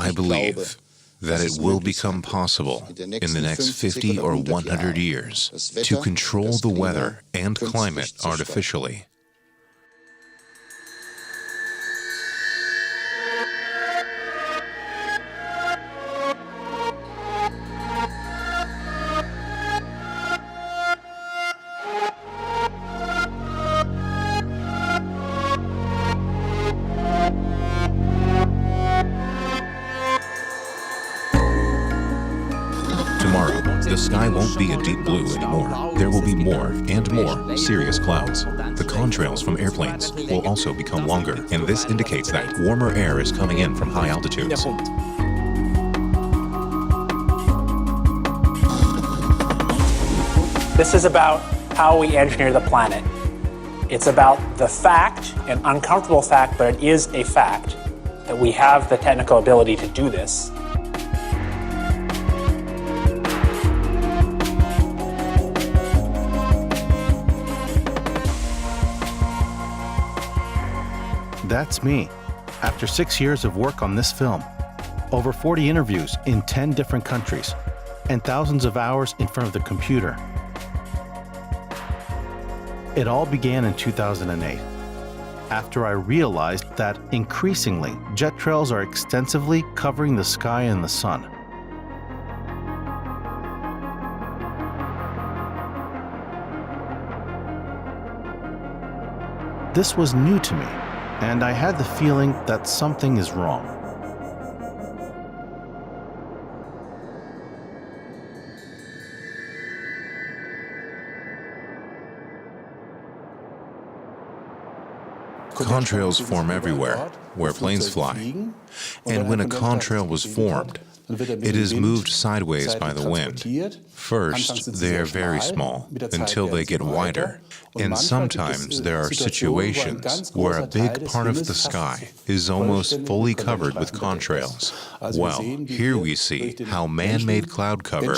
I believe that it will become possible in the next 50 or 100 years to control the weather and climate artificially. Tomorrow, the sky won't be a deep blue anymore. There will be more and more cirrus clouds. The contrails from airplanes will also become longer, and this indicates that warmer air is coming in from high altitudes. This is about how we engineer the planet. It's about the fact, an uncomfortable fact, but it is a fact, that we have the technical ability to do this. That's me. After 6 years of work on this film, over 40 interviews in 10 different countries, and thousands of hours in front of the computer. It all began in 2008, after I realized that increasingly jet trails are extensively covering the sky and the sun. This was new to me, and I had the feeling that something is wrong. Contrails form everywhere, where planes fly. And when a contrail was formed, it is moved sideways by the wind. First, they are very small, until they get wider. And sometimes there are situations where a big part of the sky is almost fully covered with contrails. Well, here we see how man-made cloud cover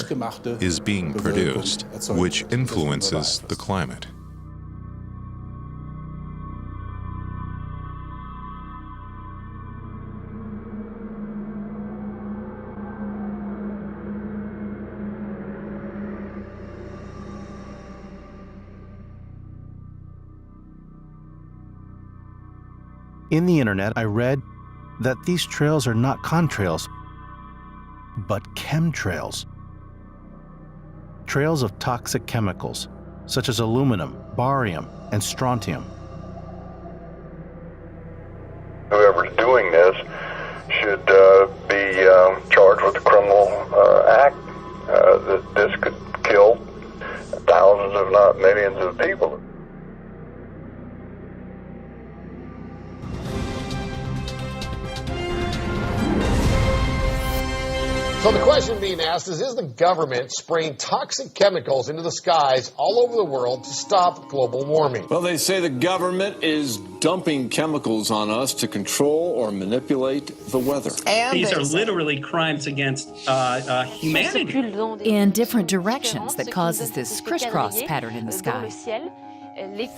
is being produced, which influences the climate. In the internet, I read that these trails are not contrails, but chemtrails. Trails of toxic chemicals, such as aluminum, barium, and strontium. Whoever's doing this should be charged with a criminal act. This could kill thousands, if not millions, of people. So the question being asked is the government spraying toxic chemicals into the skies all over the world to stop global warming? Well, they say the government is dumping chemicals on us to control or manipulate the weather. And these are literally crimes against humanity. In different directions that causes this crisscross pattern in the sky.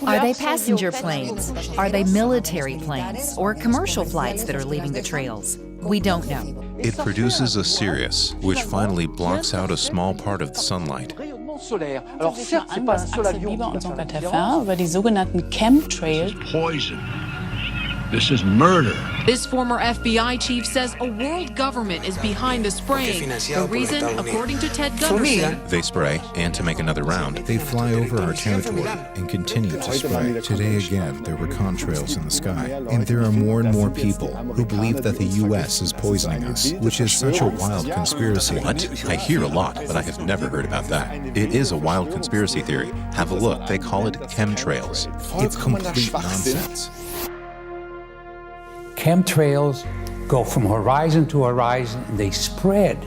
Are they passenger planes? Are they military planes? Or commercial flights that are leaving the trails? We don't know. It produces a cirrus, which finally blocks out a small part of the sunlight. Poison. This is murder. This former FBI chief says a world government is behind the spraying. The reason, according to Ted Gunderson, they spray, and to make another round, they fly over our territory and continue to spray. Today again, there were contrails in the sky, and there are more and more people who believe that the U.S. is poisoning us, which is such a wild conspiracy. What? I hear a lot, but I have never heard about that. It is a wild conspiracy theory. Have a look. They call it chemtrails. It's complete nonsense. Chemtrails go from horizon to horizon, and they spread,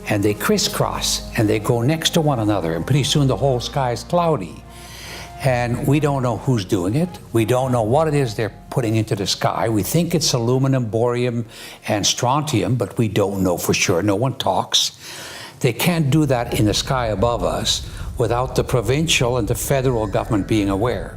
and they crisscross, and they go next to one another, and pretty soon the whole sky is cloudy. And we don't know who's doing it. We don't know what it is they're putting into the sky. We think it's aluminum, barium, and strontium, but we don't know for sure. No one talks. They can't do that in the sky above us without the provincial and the federal government being aware.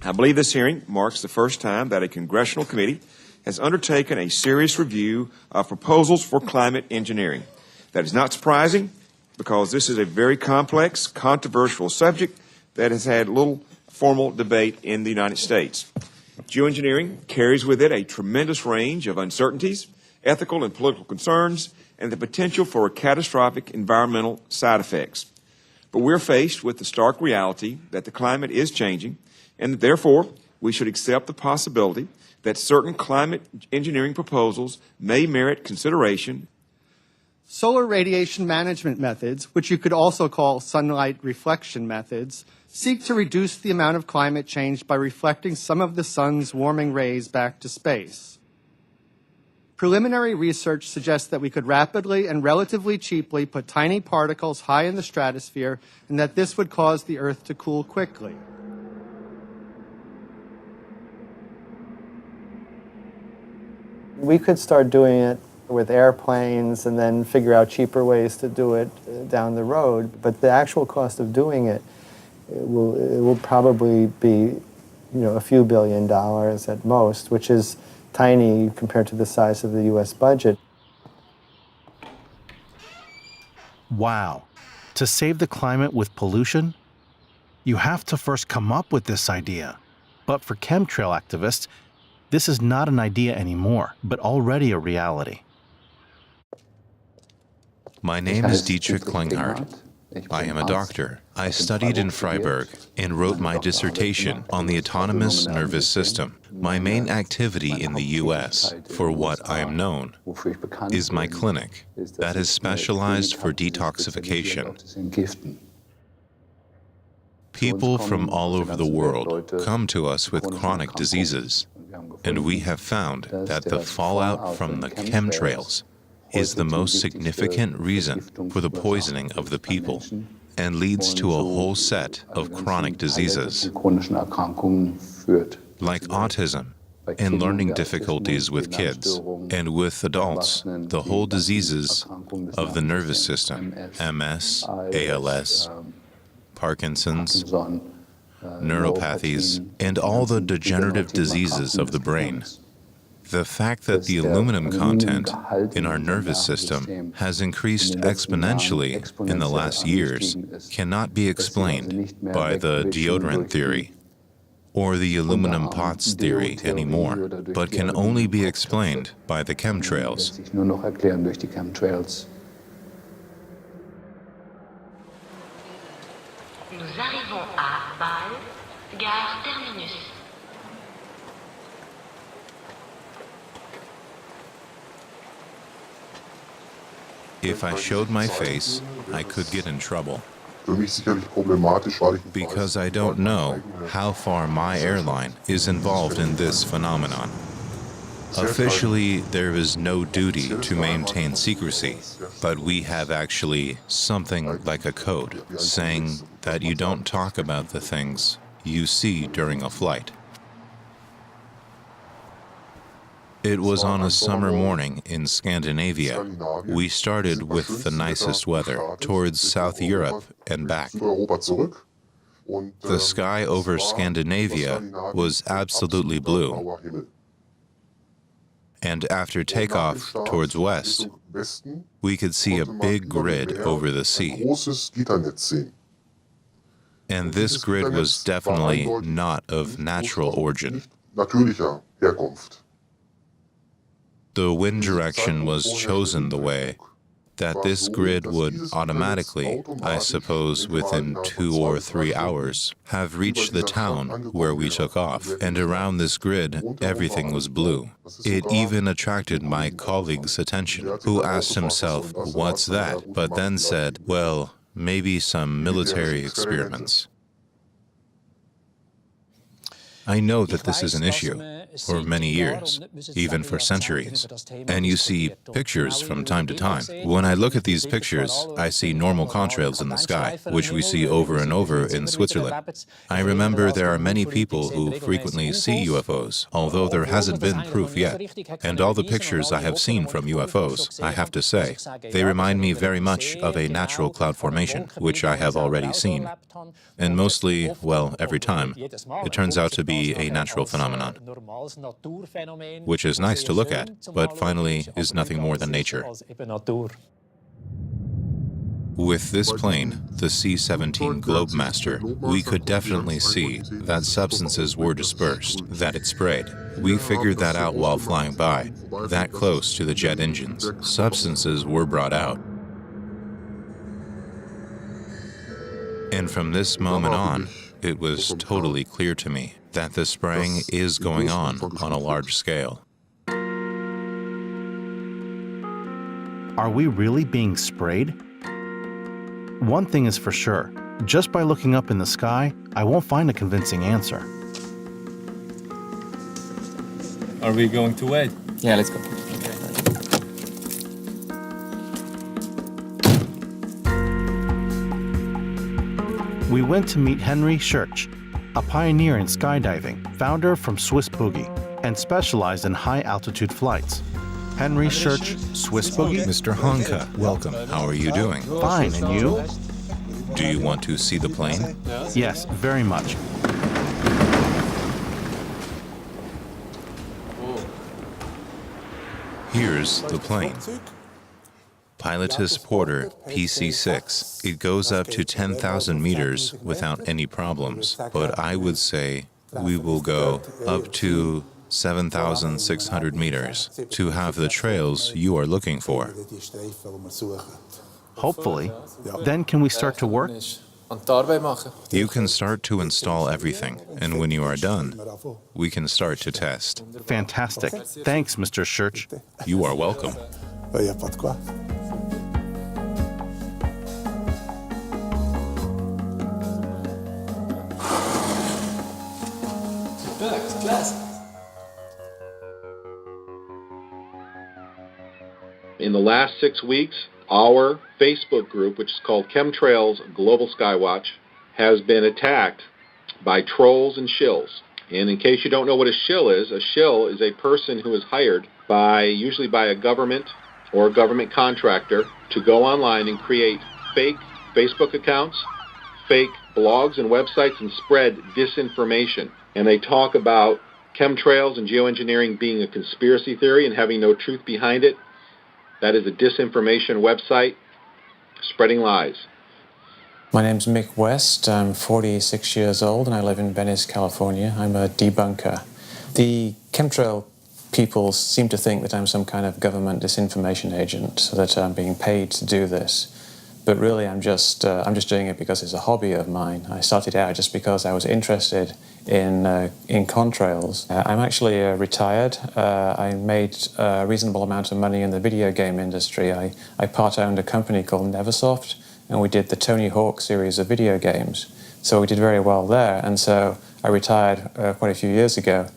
I believe this hearing marks the first time that a congressional committee has undertaken a serious review of proposals for climate engineering. That is not surprising because this is a very complex, controversial subject that has had little formal debate in the United States. Geoengineering carries with it a tremendous range of uncertainties, ethical and political concerns, and the potential for catastrophic environmental side effects. But we're faced with the stark reality that the climate is changing, and that therefore we should accept the possibility that certain climate engineering proposals may merit consideration. Solar radiation management methods, which you could also call sunlight reflection methods, seek to reduce the amount of climate change by reflecting some of the sun's warming rays back to space. Preliminary research suggests that we could rapidly and relatively cheaply put tiny particles high in the stratosphere, and that this would cause the Earth to cool quickly. We could start doing it with airplanes and then figure out cheaper ways to do it down the road, but the actual cost of doing it will probably be, a few $1 billion at most, which is tiny compared to the size of the U.S. budget. Wow. To save the climate with pollution? You have to first come up with this idea. But for chemtrail activists, this is not an idea anymore, but already a reality. My name is Dietrich Klinghardt. I am a doctor. I studied in Freiburg and wrote my dissertation on the autonomous nervous system. My main activity in the U.S., for what I am known, is my clinic that is specialized for detoxification. People from all over the world come to us with chronic diseases, and we have found that the fallout from the chemtrails is the most significant reason for the poisoning of the people and leads to a whole set of chronic diseases like autism and learning difficulties with kids, and with adults, the whole diseases of the nervous system, MS, ALS, Parkinson's, neuropathies, and all the degenerative diseases of the brain. The fact that the aluminum content in our nervous system has increased exponentially in the last years cannot be explained by the deodorant theory or the aluminum pots theory anymore, but can only be explained by the chemtrails. Nous arrivons à Bâle, gare terminus. If I showed my face, I could get in trouble, because I don't know how far my airline is involved in this phenomenon. Officially, there is no duty to maintain secrecy, but we have actually something like a code saying that you don't talk about the things you see during a flight. It was on a summer morning in Scandinavia. We started with the nicest weather towards South Europe and back. The sky over Scandinavia was absolutely blue. And after takeoff towards west, we could see a big grid over the sea. And this grid was definitely not of natural origin. The wind direction was chosen the way that this grid would automatically, I suppose within 2 or 3 hours, have reached the town where we took off. And around this grid, everything was blue. It even attracted my colleague's attention, who asked himself, "What's that?" but then said, "Well, maybe some military experiments." I know that this is an issue for many years, even for centuries. And you see pictures from time to time. When I look at these pictures, I see normal contrails in the sky, which we see over and over in Switzerland. I remember there are many people who frequently see UFOs, although there hasn't been proof yet. And all the pictures I have seen from UFOs, I have to say, they remind me very much of a natural cloud formation, which I have already seen. And mostly, well, every time, it turns out to be a natural phenomenon, which is nice to look at, but finally is nothing more than nature. With this plane, the C-17 Globemaster, we could definitely see that substances were dispersed, that it sprayed. We figured that out while flying by, that close to the jet engines. Substances were brought out. And from this moment on, it was totally clear to me that the spraying is going on a large scale. Are we really being sprayed? One thing is for sure, just by looking up in the sky, I won't find a convincing answer. Are we going to wait? Yeah, let's go. We went to meet Henry Schurch, a pioneer in skydiving, founder from Swiss Boogie, and specialized in high-altitude flights. Henry Schurch, Swiss Boogie. Mr. Honka, welcome. How are you doing? Fine, and you? Do you want to see the plane? Yes, very much. Here's the plane. Pilotus Porter PC-6. It goes up to 10,000 meters without any problems, but I would say we will go up to 7,600 meters to have the trails you are looking for. Hopefully. Then can we start to work? You can start to install everything, and when you are done, we can start to test. Fantastic. Thanks, Mr. Schurch. You are welcome. In the last 6 weeks, our Facebook group, which is called Chemtrails Global Skywatch, has been attacked by trolls and shills. And in case you don't know what a shill is a person who is hired usually by a government or a government contractor to go online and create fake Facebook accounts, fake blogs and websites, and spread disinformation. And they talk about chemtrails and geoengineering being a conspiracy theory and having no truth behind it. That is a disinformation website spreading lies. My name's Mick West. I'm 46 years old and I live in Venice, California. I'm a debunker. The chemtrail people seem to think that I'm some kind of government disinformation agent, so that I'm being paid to do this. But really I'm just doing it because it's a hobby of mine. I started out just because I was interested in contrails. I'm actually retired. I made a reasonable amount of money in the video game industry. I part-owned a company called Neversoft, and we did the Tony Hawk series of video games. So we did very well there, and so I retired quite a few years ago,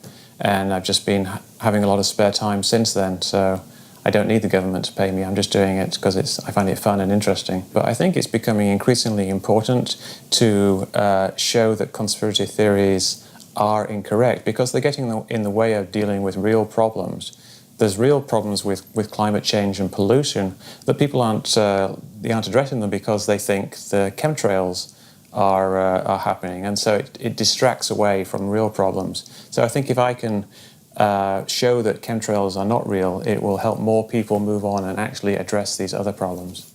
and I've just been having a lot of spare time since then, so I don't need the government to pay me. I'm just doing it because I find it fun and interesting. But I think it's becoming increasingly important to show that conspiracy theories are incorrect because they're getting in the way of dealing with real problems. There's real problems with climate change and pollution, but people aren't addressing them because they think the chemtrails are happening, and so it distracts away from real problems. So I think if I can show that chemtrails are not real, it will help more people move on and actually address these other problems.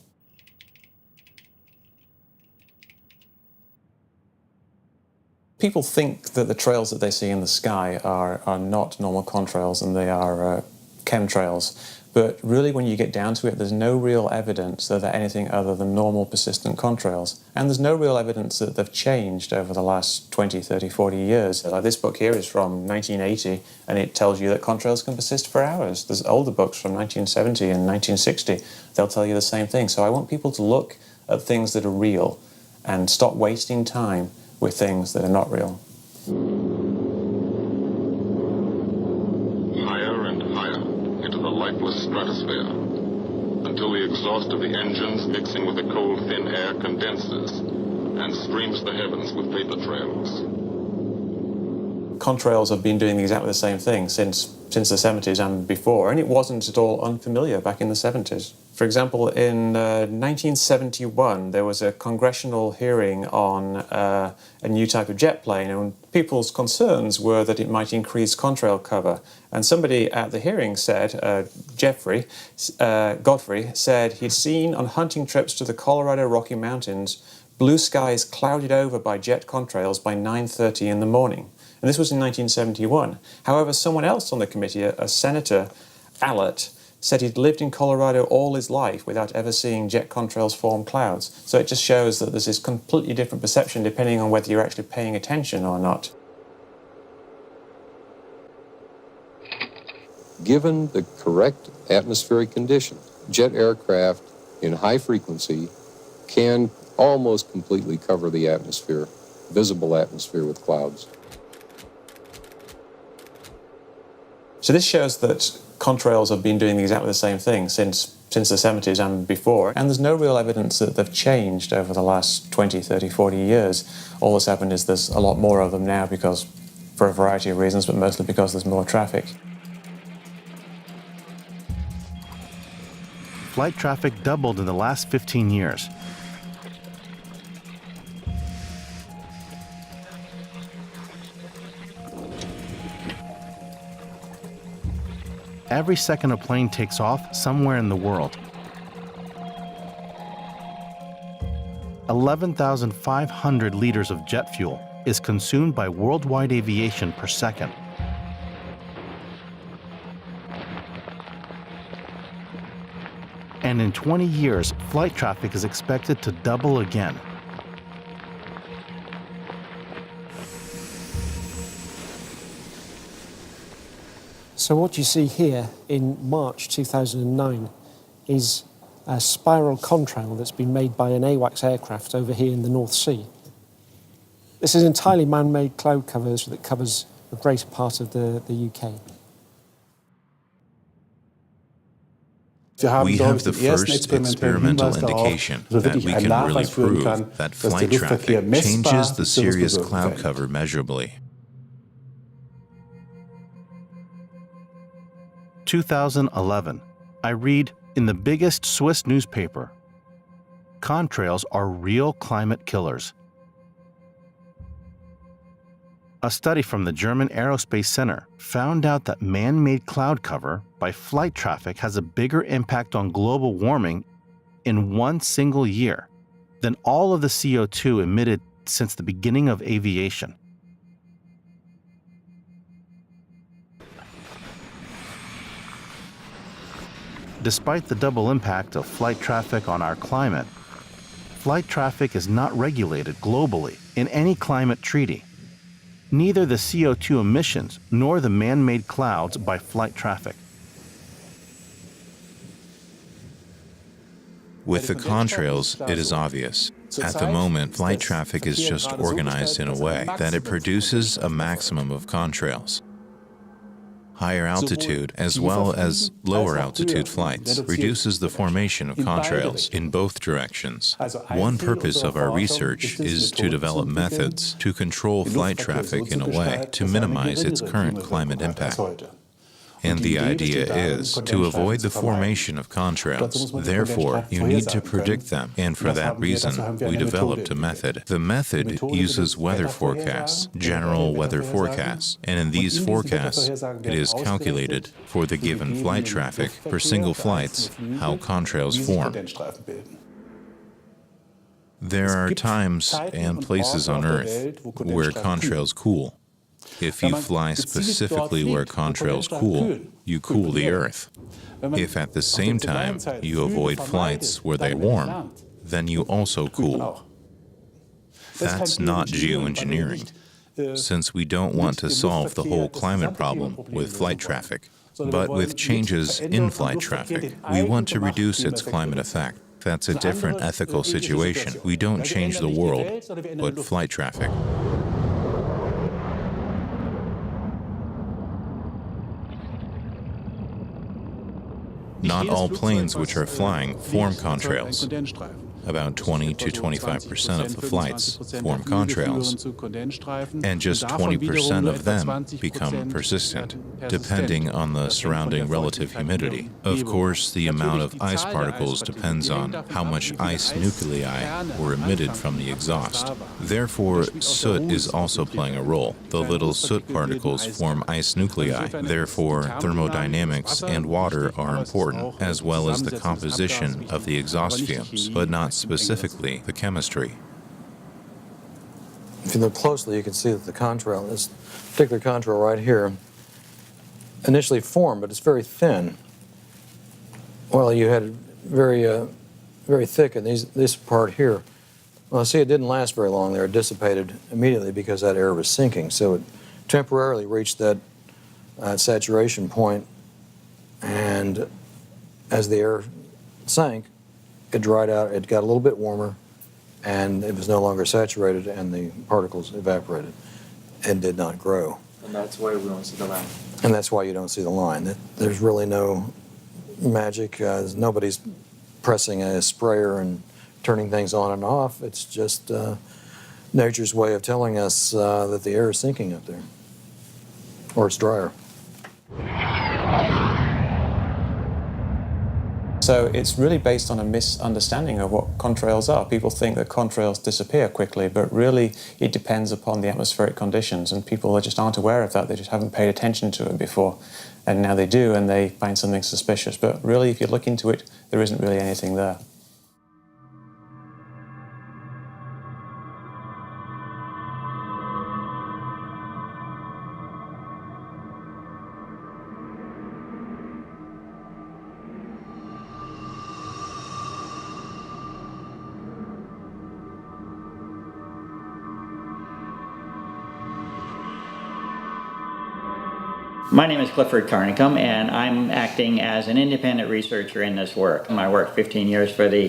People think that the trails that they see in the sky are not normal contrails and they are chemtrails. But really, when you get down to it, there's no real evidence that they're anything other than normal persistent contrails. And there's no real evidence that they've changed over the last 20, 30, 40 years. This book here is from 1980, and it tells you that contrails can persist for hours. There's older books from 1970 and 1960. They'll tell you the same thing. So I want people to look at things that are real and stop wasting time with things that are not real. until the exhaust of the engines mixing with the cold, thin air condenses and streams the heavens with vapor trails. Contrails have been doing exactly the same thing since the 70s and before, and it wasn't at all unfamiliar back in the 70s. For example, in 1971, there was a congressional hearing on a new type of jet plane, and people's concerns were that it might increase contrail cover. And somebody at the hearing said, Godfrey, said he'd seen on hunting trips to the Colorado Rocky Mountains blue skies clouded over by jet contrails by 9:30 in the morning. And this was in 1971. However, someone else on the committee, a Senator Allott, said he'd lived in Colorado all his life without ever seeing jet contrails form clouds. So it just shows that there's this completely different perception depending on whether you're actually paying attention or not. Given the correct atmospheric conditions, jet aircraft in high frequency can almost completely cover the atmosphere, visible atmosphere, with clouds. So this shows that contrails have been doing exactly the same thing since the 70s and before, and there's no real evidence that they've changed over the last 20, 30, 40 years. All that's happened is there's a lot more of them now for a variety of reasons, but mostly because there's more traffic. Flight traffic doubled in the last 15 years. Every second a plane takes off somewhere in the world. 11,500 liters of jet fuel is consumed by worldwide aviation per second. And in 20 years, flight traffic is expected to double again. So what you see here in March 2009 is a spiral contrail that's been made by an AWACS aircraft over here in the North Sea. This is entirely man-made cloud covers that covers a greater part of the UK. We have the first experimental indication that we can really prove that flight traffic changes the cirrus cloud cover measurably. 2011, I read in the biggest Swiss newspaper, contrails are real climate killers. A study from the German Aerospace Center found out that man-made cloud cover by flight traffic has a bigger impact on global warming in one single year than all of the CO2 emitted since the beginning of aviation. Despite the double impact of flight traffic on our climate, flight traffic is not regulated globally in any climate treaty. Neither the CO2 emissions nor the man-made clouds by flight traffic. With the contrails, it is obvious. At the moment, flight traffic is just organized in a way that it produces a maximum of contrails. Higher altitude, as well as lower altitude flights, reduces the formation of contrails in both directions. One purpose of our research is to develop methods to control flight traffic in a way to minimize its current climate impact. And the idea is to avoid the formation of contrails. Therefore, you need to predict them, and for that reason, we developed a method. The method uses weather forecasts, general weather forecasts, and in these forecasts, it is calculated for the given flight traffic per single flights how contrails form. There are times and places on Earth where contrails cool. If you fly specifically where contrails cool, you cool the Earth. If at the same time you avoid flights where they warm, then you also cool. That's not geoengineering, since we don't want to solve the whole climate problem with flight traffic. But with changes in flight traffic, we want to reduce its climate effect. That's a different ethical situation. We don't change the world, but flight traffic. Not all planes which are flying form contrails. About 20 to 25% of the flights form contrails, and just 20% of them become persistent, depending on the surrounding relative humidity. Of course, the amount of ice particles depends on how much ice nuclei were emitted from the exhaust. Therefore, soot is also playing a role. The little soot particles form ice nuclei. Therefore, thermodynamics and water are important, as well as the composition of the exhaust fumes, but not specifically the chemistry. If you look closely, you can see that the contrail, this particular contrail right here, initially formed, but it's very thin. Well, you had it very thick in this part here. Well, see, it didn't last very long there. It dissipated immediately because that air was sinking. So it temporarily reached that saturation point, and as the air sank, it dried out, it got a little bit warmer, and it was no longer saturated, and the particles evaporated and did not grow. And that's why we don't see the line. And that's why you don't see the line. There's really no magic. Nobody's pressing a sprayer and turning things on and off. It's just nature's way of telling us that the air is sinking up there, or it's drier. So it's really based on a misunderstanding of what contrails are. People think that contrails disappear quickly, but really it depends upon the atmospheric conditions, and people just aren't aware of that. They just haven't paid attention to it before, and now they do, and they find something suspicious. But really, if you look into it, there isn't really anything there. My name is Clifford Carnicum, and I'm acting as an independent researcher in this work. I worked 15 years for the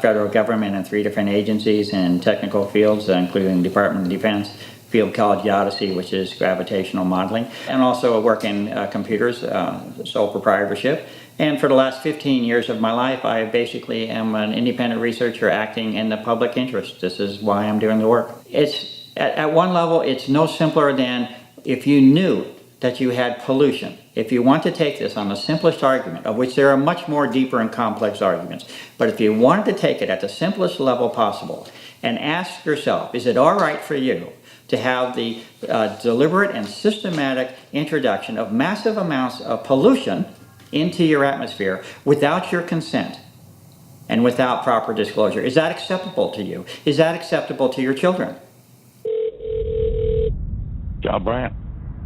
federal government in 3 different agencies in technical fields, including Department of Defense, field called Geodesy, which is gravitational modeling, and also work in computers, sole proprietorship. And for the last 15 years of my life, I basically am an independent researcher acting in the public interest. This is why I'm doing the work. It's at one level, it's no simpler than if you knew that you had pollution. If you want to take this on the simplest argument, of which there are much more deeper and complex arguments, but if you wanted to take it at the simplest level possible and ask yourself, is it all right for you to have the deliberate and systematic introduction of massive amounts of pollution into your atmosphere without your consent and without proper disclosure? Is that acceptable to you? Is that acceptable to your children? John Brandt.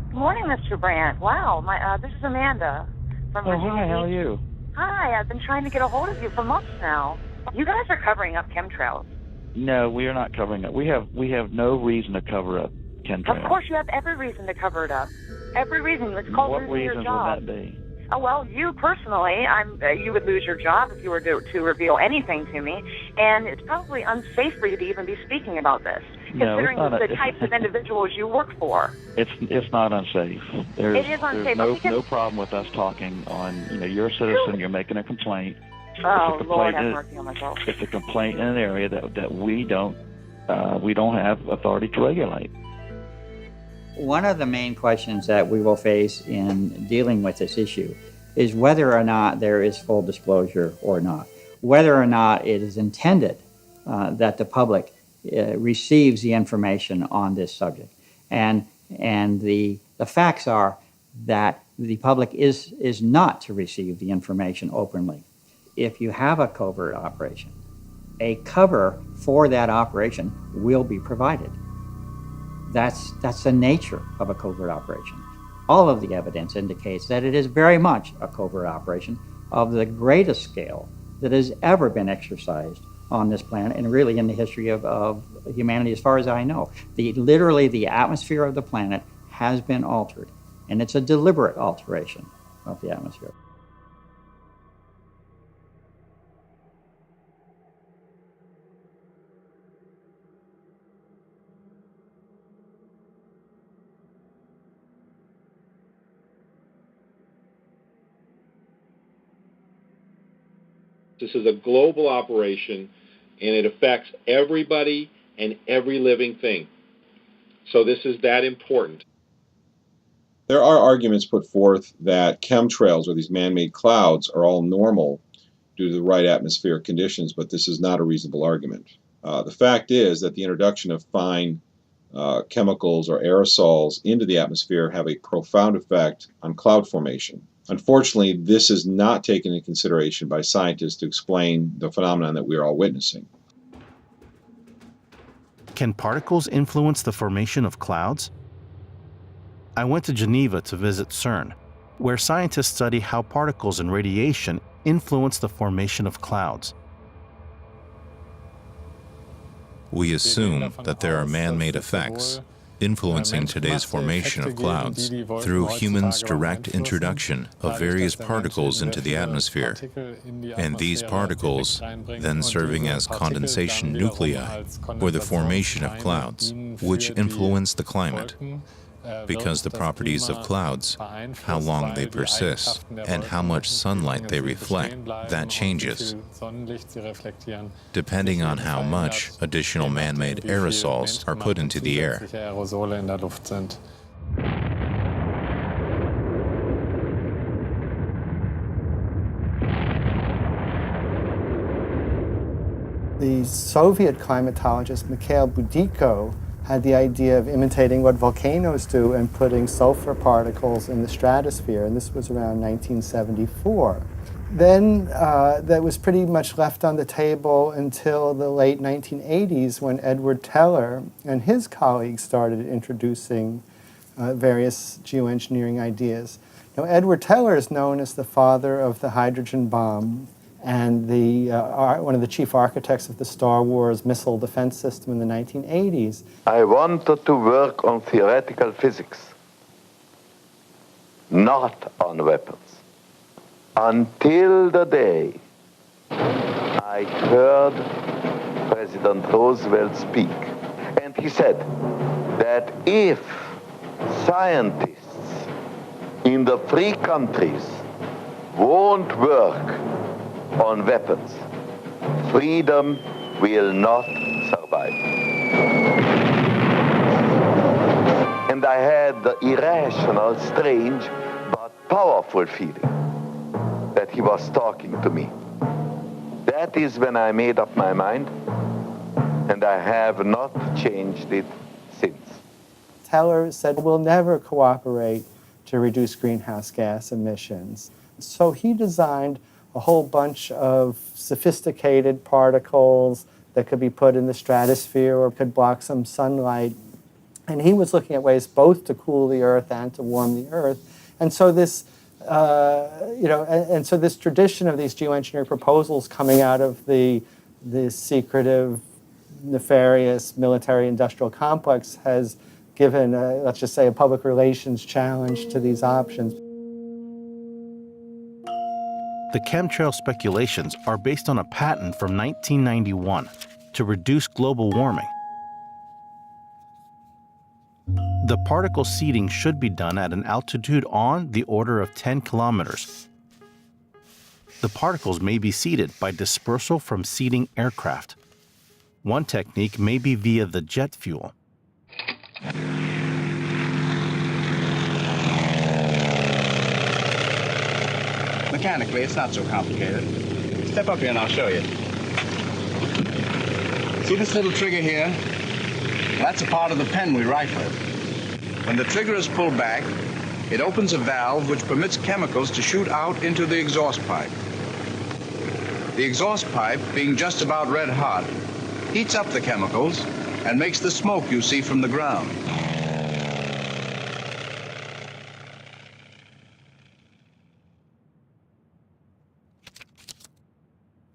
Good morning, Mr. Brandt. Wow, this is Amanda from Virginia. Hi, how are you? Hi, I've been trying to get a hold of you for months now. You guys are covering up chemtrails. No, we are not covering up. We have no reason to cover up chemtrails. Of course, you have every reason to cover it up. Every reason. It's called losing your job. What reasons would that be? Oh, well, you personally, you would lose your job if you were to reveal anything to me, and it's probably unsafe for you to even be speaking about this, considering the types of individuals you work for. It's not unsafe. It is unsafe. There's no problem with us talking on, you're a citizen, you're making a complaint. Oh, Lord, have mercy on myself. It's a complaint in an area that we don't have authority to regulate. One of the main questions that we will face in dealing with this issue is whether or not there is full disclosure or not, whether or not it is intended that the public receives the information on this subject. And the facts are that the public is not to receive the information openly. If you have a covert operation, a cover for that operation will be provided. That's the nature of a covert operation. All of the evidence indicates that it is very much a covert operation of the greatest scale that has ever been exercised on this planet and really in the history of humanity as far as I know. Literally the atmosphere of the planet has been altered, and it's a deliberate alteration of the atmosphere. This is a global operation, and it affects everybody and every living thing. So this is that important. There are arguments put forth that chemtrails, or these man-made clouds, are all normal due to the right atmospheric conditions, but this is not a reasonable argument. The fact is that the introduction of fine chemicals or aerosols into the atmosphere have a profound effect on cloud formation. Unfortunately, this is not taken into consideration by scientists to explain the phenomenon that we are all witnessing. Can particles influence the formation of clouds? I went to Geneva to visit CERN, where scientists study how particles and radiation influence the formation of clouds. We assume that there are man-made effects influencing today's formation of clouds through humans' direct introduction of various particles into the atmosphere, and these particles then serving as condensation nuclei for the formation of clouds, which influence the climate. Because the properties of clouds, how long they persist, and how much sunlight they reflect, that changes, depending on how much additional man-made aerosols are put into the air. The Soviet climatologist Mikhail Budiko had the idea of imitating what volcanoes do and putting sulfur particles in the stratosphere, and this was around 1974. Then that was pretty much left on the table until the late 1980s, when Edward Teller and his colleagues started introducing various geoengineering ideas. Now, Edward Teller is known as the father of the hydrogen bomb and one of the chief architects of the Star Wars missile defense system in the 1980s. I wanted to work on theoretical physics, not on weapons, until the day I heard President Roosevelt speak. And he said that if scientists in the free countries won't work on weapons, freedom will not survive. And I had the irrational, strange, but powerful feeling that he was talking to me. That is when I made up my mind, and I have not changed it since. Teller said, we'll never cooperate to reduce greenhouse gas emissions. So he designed a whole bunch of sophisticated particles that could be put in the stratosphere or could block some sunlight. And he was looking at ways both to cool the Earth and to warm the Earth. And so this, and so this tradition of these geoengineering proposals coming out of the secretive, nefarious military-industrial complex has given, let's just say, a public relations challenge to these options. The chemtrail speculations are based on a patent from 1991 to reduce global warming. The particle seeding should be done at an altitude on the order of 10 kilometers. The particles may be seeded by dispersal from seeding aircraft. One technique may be via the jet fuel. Mechanically, it's not so complicated. Step up here and I'll show you. See this little trigger here? That's a part of the pen we write with. When the trigger is pulled back, it opens a valve which permits chemicals to shoot out into the exhaust pipe. The exhaust pipe, being just about red hot, heats up the chemicals and makes the smoke you see from the ground.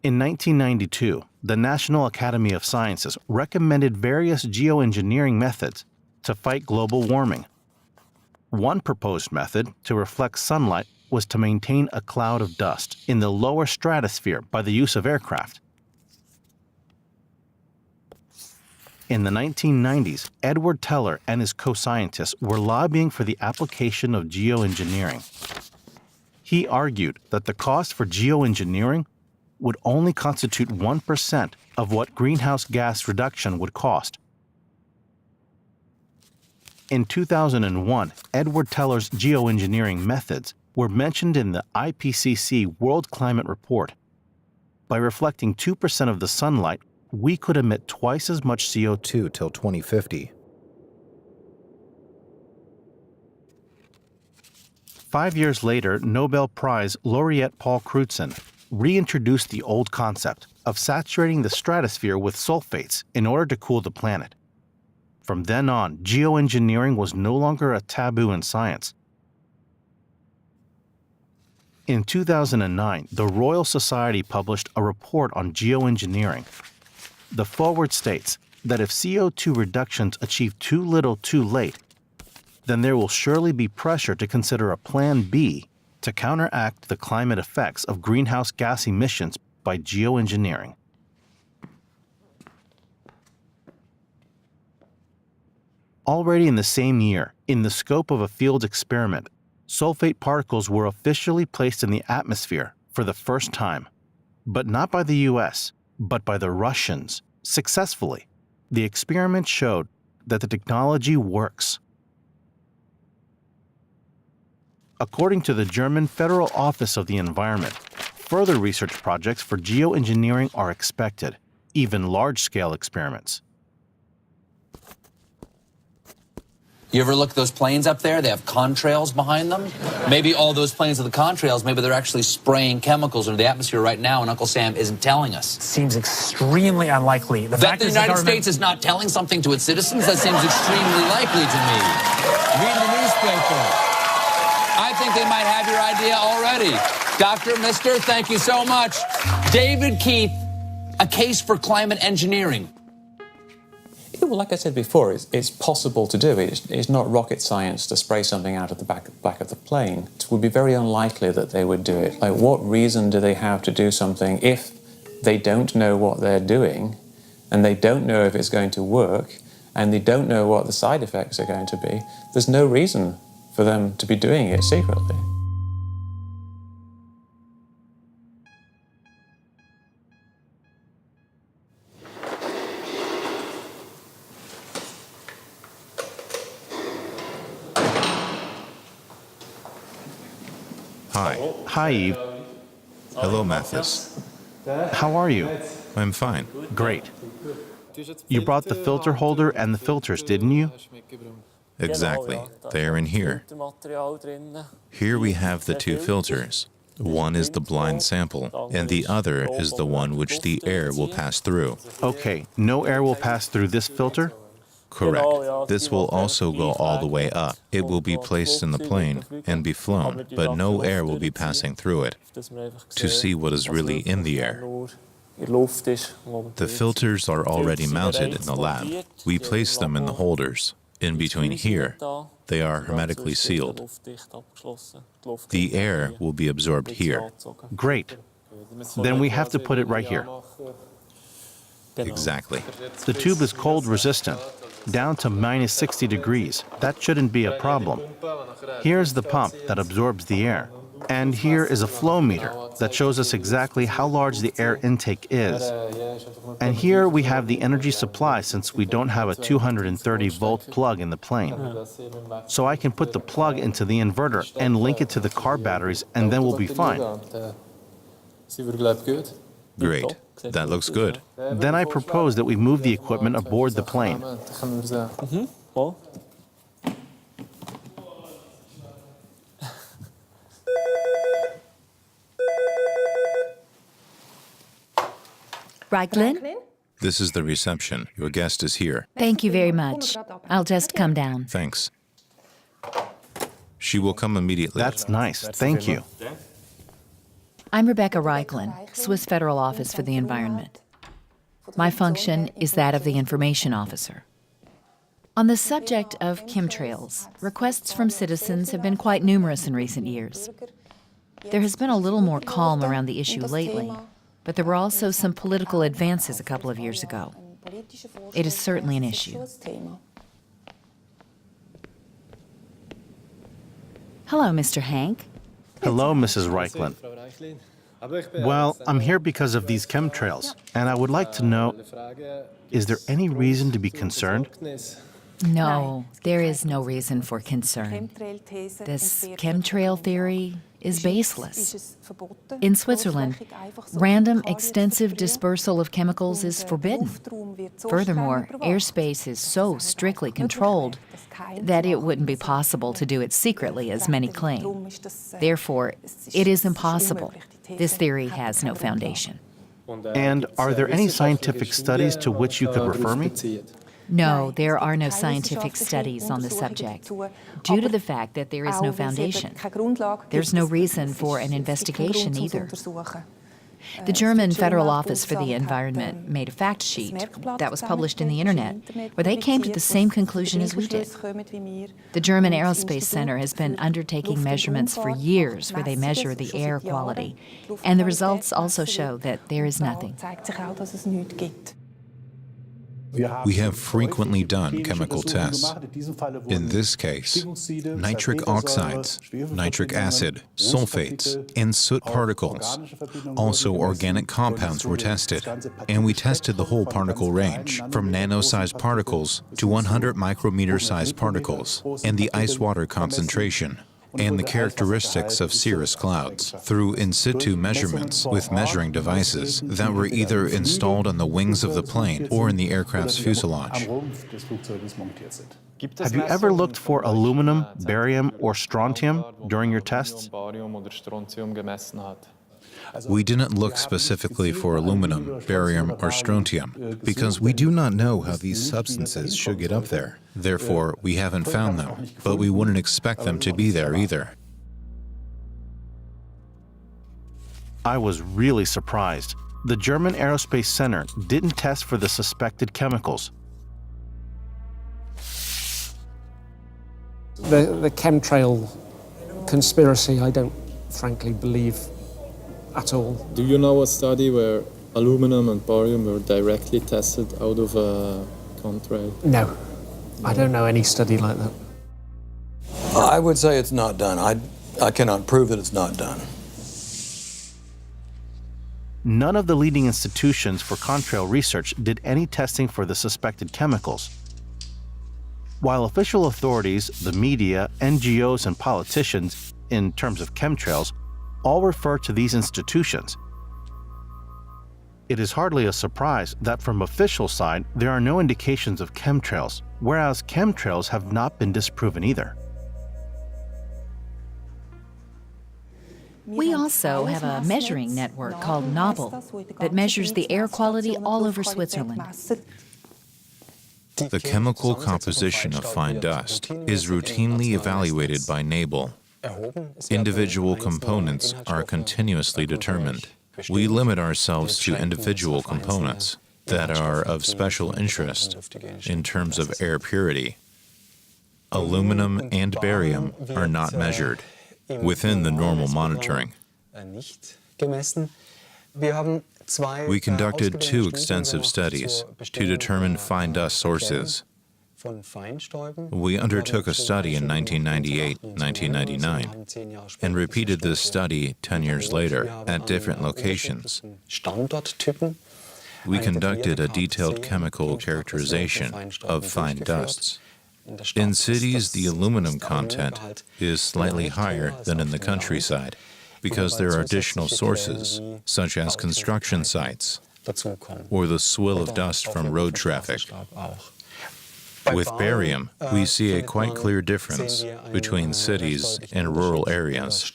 In 1992, the National Academy of Sciences recommended various geoengineering methods to fight global warming. One proposed method to reflect sunlight was to maintain a cloud of dust in the lower stratosphere by the use of aircraft. In the 1990s, Edward Teller and his co-scientists were lobbying for the application of geoengineering. He argued that the cost for geoengineering would only constitute 1% of what greenhouse gas reduction would cost. In 2001, Edward Teller's geoengineering methods were mentioned in the IPCC World Climate Report. By reflecting 2% of the sunlight, we could emit twice as much CO2 till 2050. 5 years later, Nobel Prize laureate Paul Crutzen reintroduced the old concept of saturating the stratosphere with sulfates in order to cool the planet. From then on, geoengineering was no longer a taboo in science. In 2009, the Royal Society published a report on geoengineering. The foreword states that if CO2 reductions achieve too little too late, then there will surely be pressure to consider a Plan B to counteract the climate effects of greenhouse gas emissions by geoengineering. Already in the same year, in the scope of a field experiment, sulfate particles were officially placed in the atmosphere for the first time, but not by the US, but by the Russians, successfully. The experiment showed that the technology works. According to the German Federal Office of the Environment, further research projects for geoengineering are expected, even large-scale experiments. You ever look at those planes up there? They have contrails behind them. Maybe all those planes with the contrails, maybe they're actually spraying chemicals into the atmosphere right now, and Uncle Sam isn't telling us. Seems extremely unlikely. That the United States is not telling something to its citizens? That seems extremely likely to me. Read the newspaper. I think they might have your idea already. Dr. Mister, thank you so much. David Keith, a case for climate engineering. Yeah, well, like I said before, it's possible to do. It's not rocket science to spray something out of the back of the plane. It would be very unlikely that they would do it. Like, what reason do they have to do something if they don't know what they're doing, and they don't know if it's going to work, and they don't know what the side effects are going to be? There's no reason for them to be doing it secretly. Hi. Hi, Eve. Hello, Mathis. How are you? I'm fine. Great. You brought the filter holder and the filters, didn't you? Exactly. They are in here. Here we have the two filters. One is the blind sample, and the other is the one which the air will pass through. Okay, no air will pass through this filter? Correct. This will also go all the way up. It will be placed in the plane and be flown, but no air will be passing through it to see what is really in the air. The filters are already mounted in the lab. We place them in the holders. In between here, they are hermetically sealed. The air will be absorbed here. Great. Then we have to put it right here. Exactly. The tube is cold resistant, down to minus 60 degrees. That shouldn't be a problem. Here's the pump that absorbs the air. And here is a flow meter that shows us exactly how large the air intake is. And here we have the energy supply, since we don't have a 230-volt plug in the plane. So I can put the plug into the inverter and link it to the car batteries, and then we'll be fine. Great. That looks good. Then I propose that we move the equipment aboard the plane. Reiklin? This is the reception. Your guest is here. Thank you very much. I'll just come down. Thanks. She will come immediately. That's nice. Thank you. I'm Rebecca Reiklin, Swiss Federal Office for the Environment. My function is that of the information officer. On the subject of chemtrails, requests from citizens have been quite numerous in recent years. There has been a little more calm around the issue lately, but there were also some political advances a couple of years ago. It is certainly an issue. Hello, Mr. Hank. Hello, Mrs. Reiklin. Well, I'm here because of these chemtrails, and I would like to know, is there any reason to be concerned? No, there is no reason for concern. This chemtrail theory is baseless. In Switzerland, random extensive dispersal of chemicals is forbidden. Furthermore, airspace is so strictly controlled that it wouldn't be possible to do it secretly, as many claim. Therefore, it is impossible. This theory has no foundation. And are there any scientific studies to which you could refer me? No, there are no scientific studies on the subject, due to the fact that there is no foundation. There's no reason for an investigation either. The German Federal Office for the Environment made a fact sheet that was published in the internet, where they came to the same conclusion as we did. The German Aerospace Center has been undertaking measurements for years where they measure the air quality, and the results also show that there is nothing. We have frequently done chemical tests. In this case, nitric oxides, nitric acid, sulfates, and soot particles. Also, organic compounds were tested, and we tested the whole particle range, from nano-sized particles to 100 micrometer-sized particles, and the ice-water concentration, and the characteristics of cirrus clouds through in situ measurements with measuring devices that were either installed on the wings of the plane or in the aircraft's fuselage. Have you ever looked for aluminum, barium, or strontium during your tests? We didn't look specifically for aluminum, barium, or strontium because we do not know how these substances should get up there. Therefore, we haven't found them, but we wouldn't expect them to be there either. I was really surprised. The German Aerospace Center didn't test for the suspected chemicals. The chemtrail conspiracy, I don't frankly believe at all. Do you know a study where aluminum and barium were directly tested out of a contrail? No, I don't know any study like that. I would say it's not done. I cannot prove that it's not done. None of the leading institutions for contrail research did any testing for the suspected chemicals. While official authorities, the media, NGOs, and politicians, in terms of chemtrails, all refer to these institutions. It is hardly a surprise that from official side there are no indications of chemtrails, whereas chemtrails have not been disproven either. We also have a measuring network called Nobel that measures the air quality all over Switzerland. The chemical composition of fine dust is routinely evaluated by Nobel. Individual components are continuously determined. We limit ourselves to individual components that are of special interest in terms of air purity. Aluminum and barium are not measured within the normal monitoring. We conducted 2 extensive studies to determine fine dust sources. We undertook a study in 1998-1999 and repeated this study 10 years later at different locations. We conducted a detailed chemical characterization of fine dusts. In cities, the aluminum content is slightly higher than in the countryside because there are additional sources, such as construction sites or the swill of dust from road traffic. With barium, we see a quite clear difference between cities and rural areas.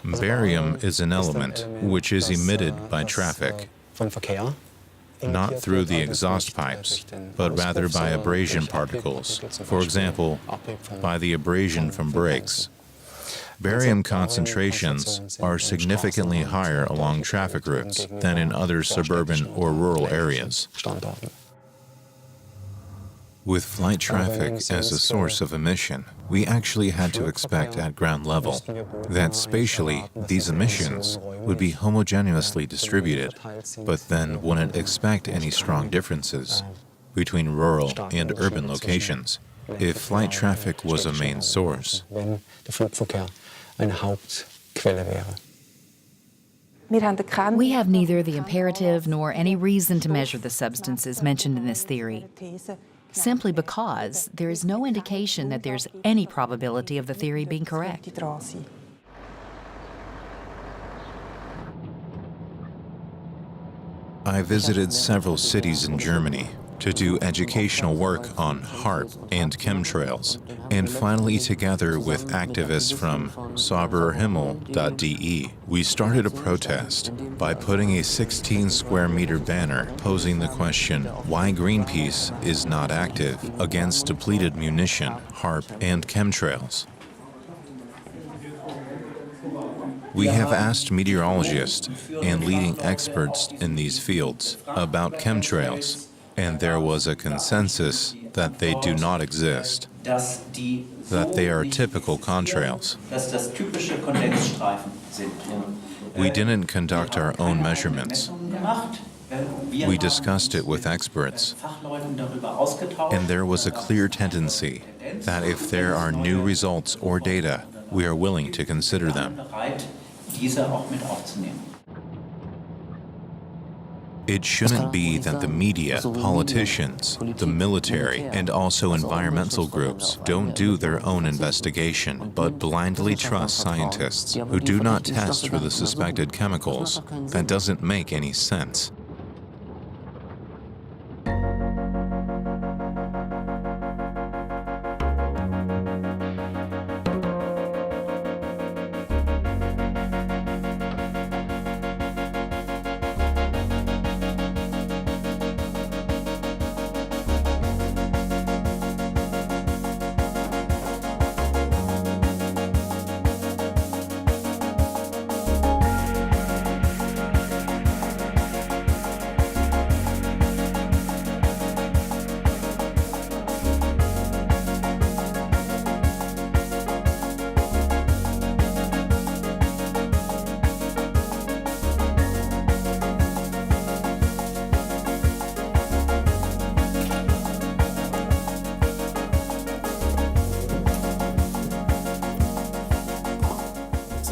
Barium is an element which is emitted by traffic, not through the exhaust pipes, but rather by abrasion particles, for example, by the abrasion from brakes. Barium concentrations are significantly higher along traffic routes than in other suburban or rural areas. With flight traffic as a source of emission, we actually had to expect at ground level that spatially these emissions would be homogeneously distributed, but then wouldn't expect any strong differences between rural and urban locations if flight traffic was a main source. eine Hauptquelle wäre. We have neither the imperative nor any reason to measure the substances mentioned in this theory, simply because there is no indication that there's any probability of the theory being correct. I visited several cities in Germany to do educational work on HARP and chemtrails, and finally, together with activists from saubererhimmel.de, we started a protest by putting a 16-square-meter banner posing the question, why Greenpeace is not active against depleted munition, HARP, and chemtrails. We have asked meteorologists and leading experts in these fields about chemtrails, and there was a consensus that they do not exist, that they are typical contrails. We didn't conduct our own measurements. We discussed it with experts, and there was a clear tendency that if there are new results or data, we are willing to consider them. It shouldn't be that the media, politicians, the military, and also environmental groups don't do their own investigation, but blindly trust scientists who do not test for the suspected chemicals. That doesn't make any sense.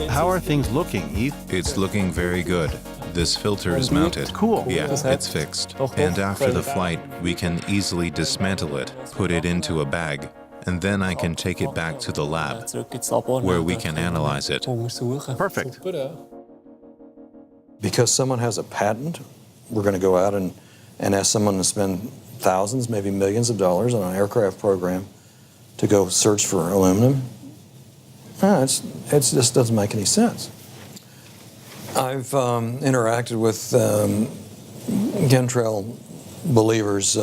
How are things looking, Eve? It's looking very good. This filter is mounted. Cool. Yeah, it's fixed. And after the flight, we can easily dismantle it, put it into a bag, and then I can take it back to the lab, where we can analyze it. Perfect. Because someone has a patent, we're going to go out and ask someone to spend thousands, maybe millions of dollars on an aircraft program to go search for aluminum. No, it just doesn't make any sense. I've interacted with chemtrail believers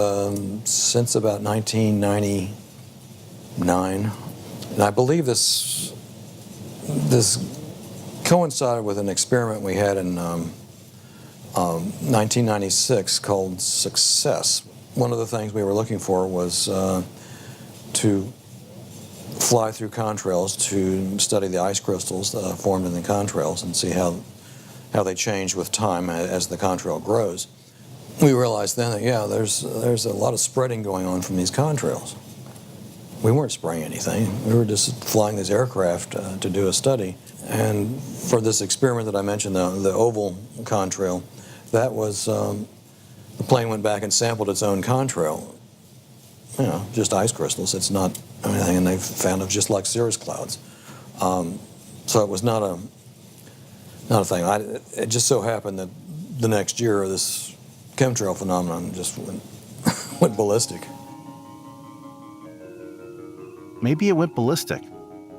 since about 1999, and I believe this coincided with an experiment we had in 1996 called Success. One of the things we were looking for was to fly through contrails to study the ice crystals formed in the contrails and see how they change with time as the contrail grows. We realized then that, yeah, there's a lot of spreading going on from these contrails. We weren't spraying anything. We were just flying these aircraft to do a study. And for this experiment that I mentioned, the oval contrail, that was, the plane went back and sampled its own contrail. You know, just ice crystals. It's not anything, and they found it just like cirrus clouds. So it was not a thing. It just so happened that the next year this chemtrail phenomenon just went ballistic. Maybe it went ballistic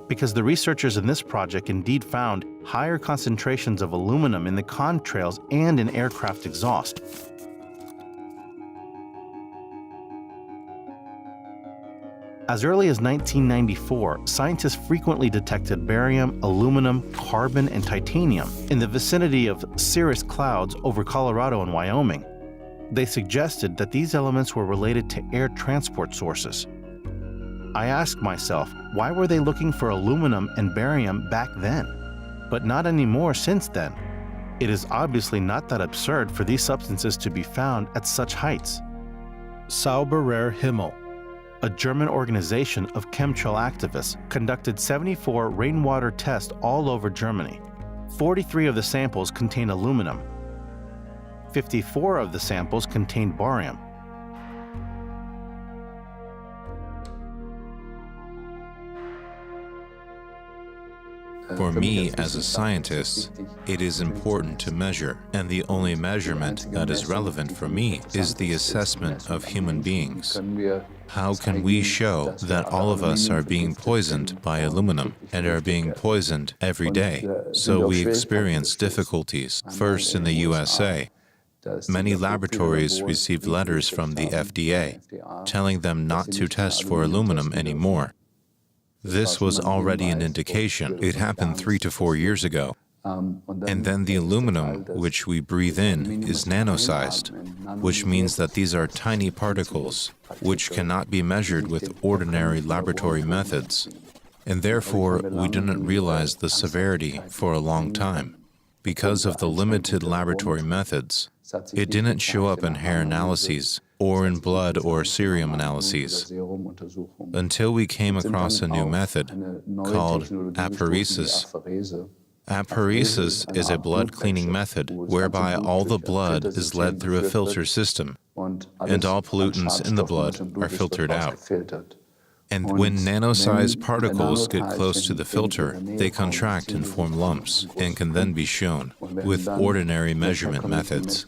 because the researchers in this project indeed found higher concentrations of aluminum in the contrails and in aircraft exhaust. As early as 1994, scientists frequently detected barium, aluminum, carbon, and titanium in the vicinity of cirrus clouds over Colorado and Wyoming. They suggested that these elements were related to air transport sources. I asked myself, why were they looking for aluminum and barium back then, but not anymore since then? It is obviously not that absurd for these substances to be found at such heights. Sauberer Himmel, a German organization of chemtrail activists, conducted 74 rainwater tests all over Germany. 43 of the samples contained aluminum. 54 of the samples contained barium. For me, as a scientist, it is important to measure, and the only measurement that is relevant for me is the assessment of human beings. How can we show that all of us are being poisoned by aluminum and are being poisoned every day? So we experience difficulties, first in the USA. Many laboratories received letters from the FDA telling them not to test for aluminum anymore. This was already an indication. It happened 3 to 4 years ago. And then the aluminum, which we breathe in, is nano-sized, which means that these are tiny particles, which cannot be measured with ordinary laboratory methods. And therefore, we didn't realize the severity for a long time. Because of the limited laboratory methods, it didn't show up in hair analyses, or in blood or serum analyses, until we came across a new method called apheresis. Apheresis is a blood cleaning method whereby all the blood is led through a filter system, and all pollutants in the blood are filtered out. And when nano-sized particles get close to the filter, they contract and form lumps and can then be shown with ordinary measurement methods.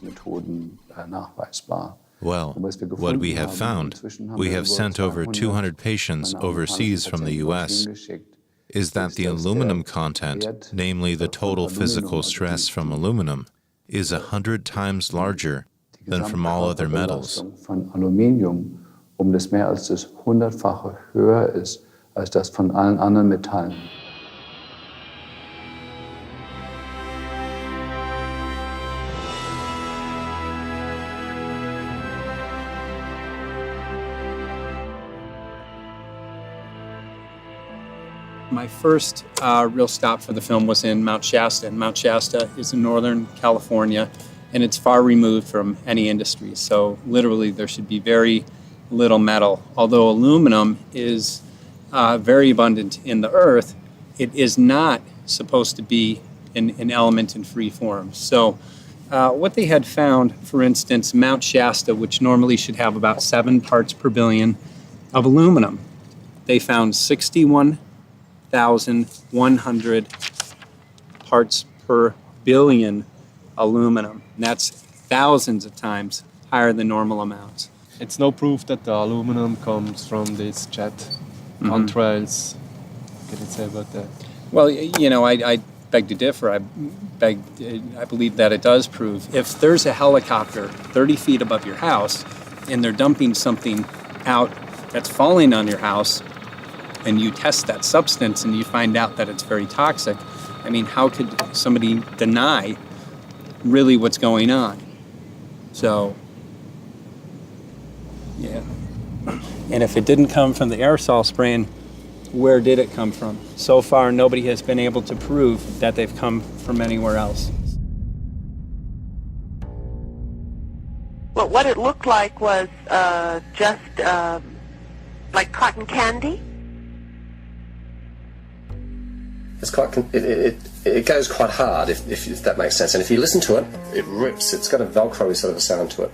Well, what we have found, we have sent over 200 patients overseas from the US, is that the aluminum content, namely the total physical stress from aluminum, is 100 times larger than from all other metals. Das mehr als das 100-fache höher ist als das von allen anderen Metallen. My first real stop for the film was in Mount Shasta, and Mount Shasta is in Northern California, and it's far removed from any industry. So literally there should be very little metal. Although aluminum is very abundant in the earth, it is not supposed to be an element in free form. So what they had found, for instance, Mount Shasta, which normally should have about 7 parts per billion of aluminum, they found 61,100 parts per billion aluminum. And that's thousands of times higher than normal amounts. It's no proof that the aluminum comes from these jet contrails. What can you say about that? Well, you know, I beg to differ. I believe that it does prove. If there's a helicopter 30 feet above your house and they're dumping something out that's falling on your house, and you test that substance and you find out that it's very toxic, I mean, how could somebody deny really what's going on? So, yeah. And if it didn't come from the aerosol spraying, where did it come from? So far, nobody has been able to prove that they've come from anywhere else. Well, what it looked like was just like cotton candy. It's quite, it goes quite hard, if that makes sense. And if you listen to it, it rips. It's got a Velcro sort of a sound to it.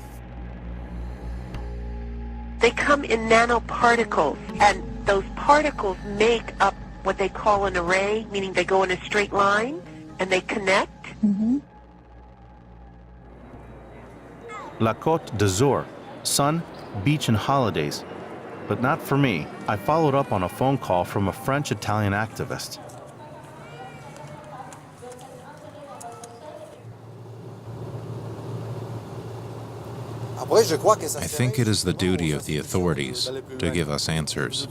They come in nanoparticles, and those particles make up what they call an array, meaning they go in a straight line, and they connect. La Côte d'Azur, sun, beach, and holidays. But not for me. I followed up on a phone call from a French-Italian activist. I think it is the duty of the authorities to give us answers,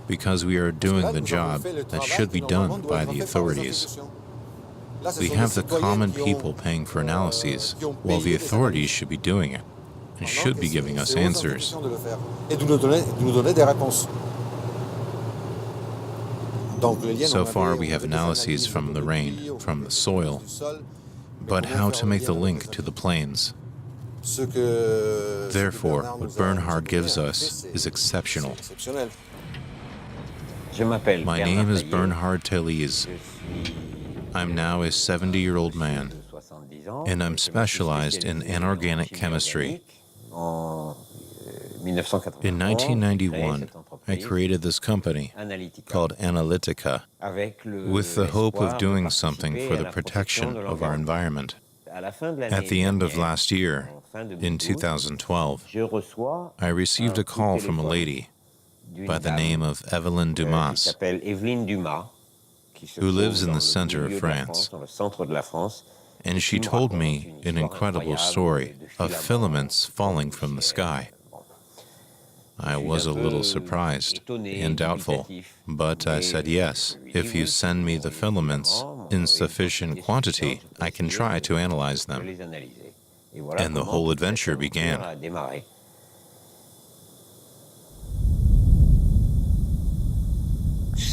because we are doing the job that should be done by the authorities. We have the common people paying for analyses, while the authorities should be doing it, and should be giving us answers. So far we have analyses from the rain, from the soil, but how to make the link to the planes? Therefore, what Bernhard gives us is exceptional. My name is Bernhard Tellies. I'm now a 70-year-old man, and I'm specialized in anorganic chemistry. In 1991, I created this company called Analytica with the hope of doing something for the protection of our environment. At the end of last year, in 2012, I received a call from a lady by the name of Evelyn Dumas, who lives in the center of France. And she told me an incredible story of filaments falling from the sky. I was a little surprised and doubtful, but I said yes. If you send me the filaments in sufficient quantity, I can try to analyze them. And the whole adventure began.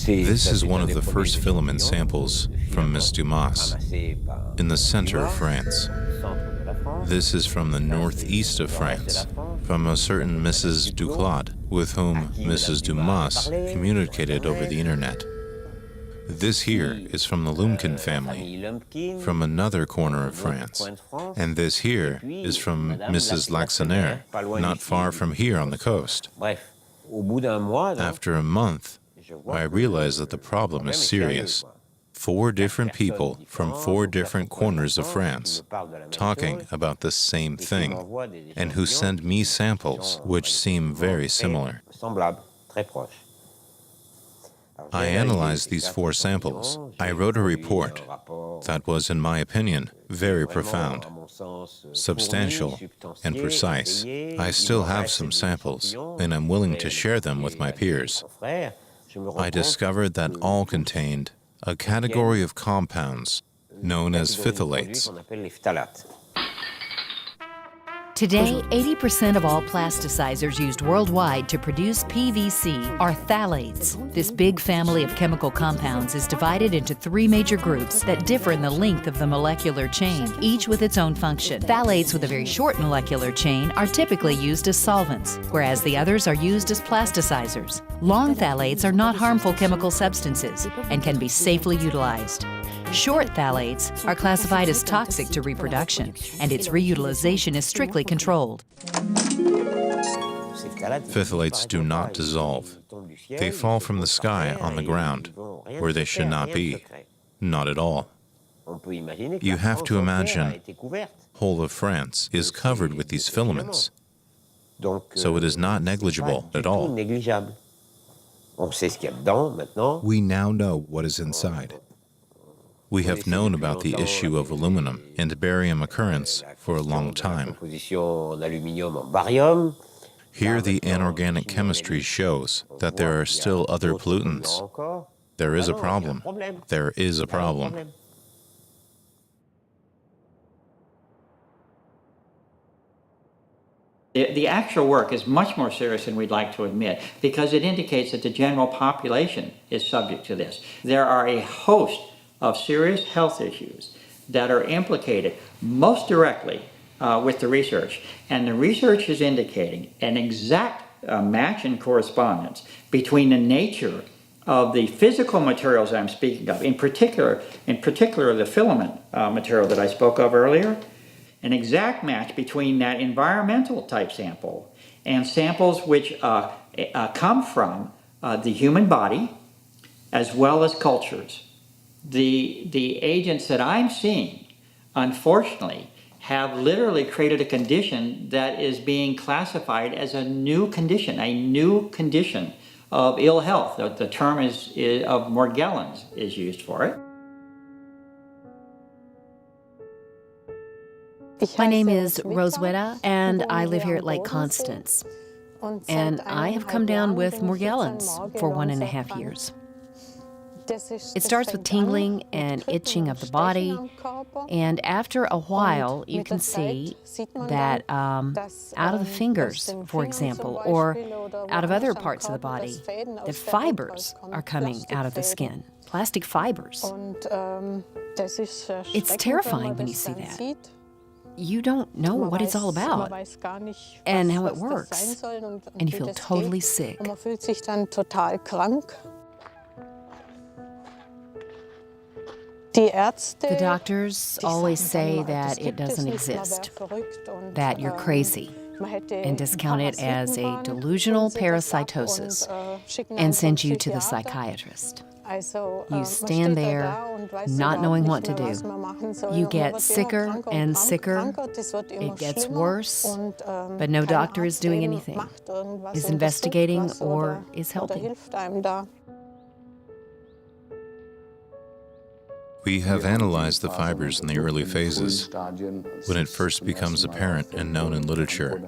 This is one of the first filament samples from Miss Dumas in the center of France. This is from the northeast of France, from a certain Mrs. Duclaude, with whom Mrs. Dumas communicated over the internet. This here is from the Lumpkin family, from another corner of France. And this here is from Mrs. Laxonaire, not far from here on the coast. After a month, I realized that the problem is serious. 4 different people from 4 different corners of France talking about the same thing, and who send me samples which seem very similar. I analyzed these 4 samples. I wrote a report that was, in my opinion, very profound, substantial, and precise. I still have some samples, and I'm willing to share them with my peers. I discovered that all contained a category of compounds known as phthalates. Today, 80% of all plasticizers used worldwide to produce PVC are phthalates. This big family of chemical compounds is divided into 3 major groups that differ in the length of the molecular chain, each with its own function. Phthalates with a very short molecular chain are typically used as solvents, whereas the others are used as plasticizers. Long phthalates are not harmful chemical substances and can be safely utilized. Short phthalates are classified as toxic to reproduction, and its reutilization is strictly controlled. Phthalates do not dissolve. They fall from the sky on the ground, where they should not be. Not at all. You have to imagine whole of France is covered with these filaments, so it is not negligible at all. We now know what is inside. We have known about the issue of aluminum and barium occurrence for a long time. Here the anorganic chemistry shows that there are still other pollutants. There is a problem. There is a problem. The actual work is much more serious than we'd like to admit, because it indicates that the general population is subject to this. There are a host of serious health issues that are implicated most directly with the research. And the research is indicating an exact match and correspondence between the nature of the physical materials I'm speaking of, in particular the filament material that I spoke of earlier, an exact match between that environmental type sample and samples which come from the human body as well as cultures. The agents that I'm seeing, unfortunately, have literally created a condition that is being classified as a new condition of ill health. The term is of Morgellons is used for it. My name is Roswitha, and I live here at Lake Constance. And I have come down with Morgellons for 1.5 years. It starts with tingling and itching of the body, and after a while you can see that out of the fingers, for example, or out of other parts of the body, the fibers are coming out of the skin, plastic fibers. It's terrifying when you see that. you don't know what it's all about and how it works, and you feel totally sick. The doctors always say that it doesn't exist, that you're crazy, and discount it as a delusional parasitosis and send you to the psychiatrist. You stand there not knowing what to do. You get sicker and sicker. It gets worse, but no doctor is doing anything, is investigating, or is helping. We have analyzed the fibers in the early phases, when it first becomes apparent and known in literature.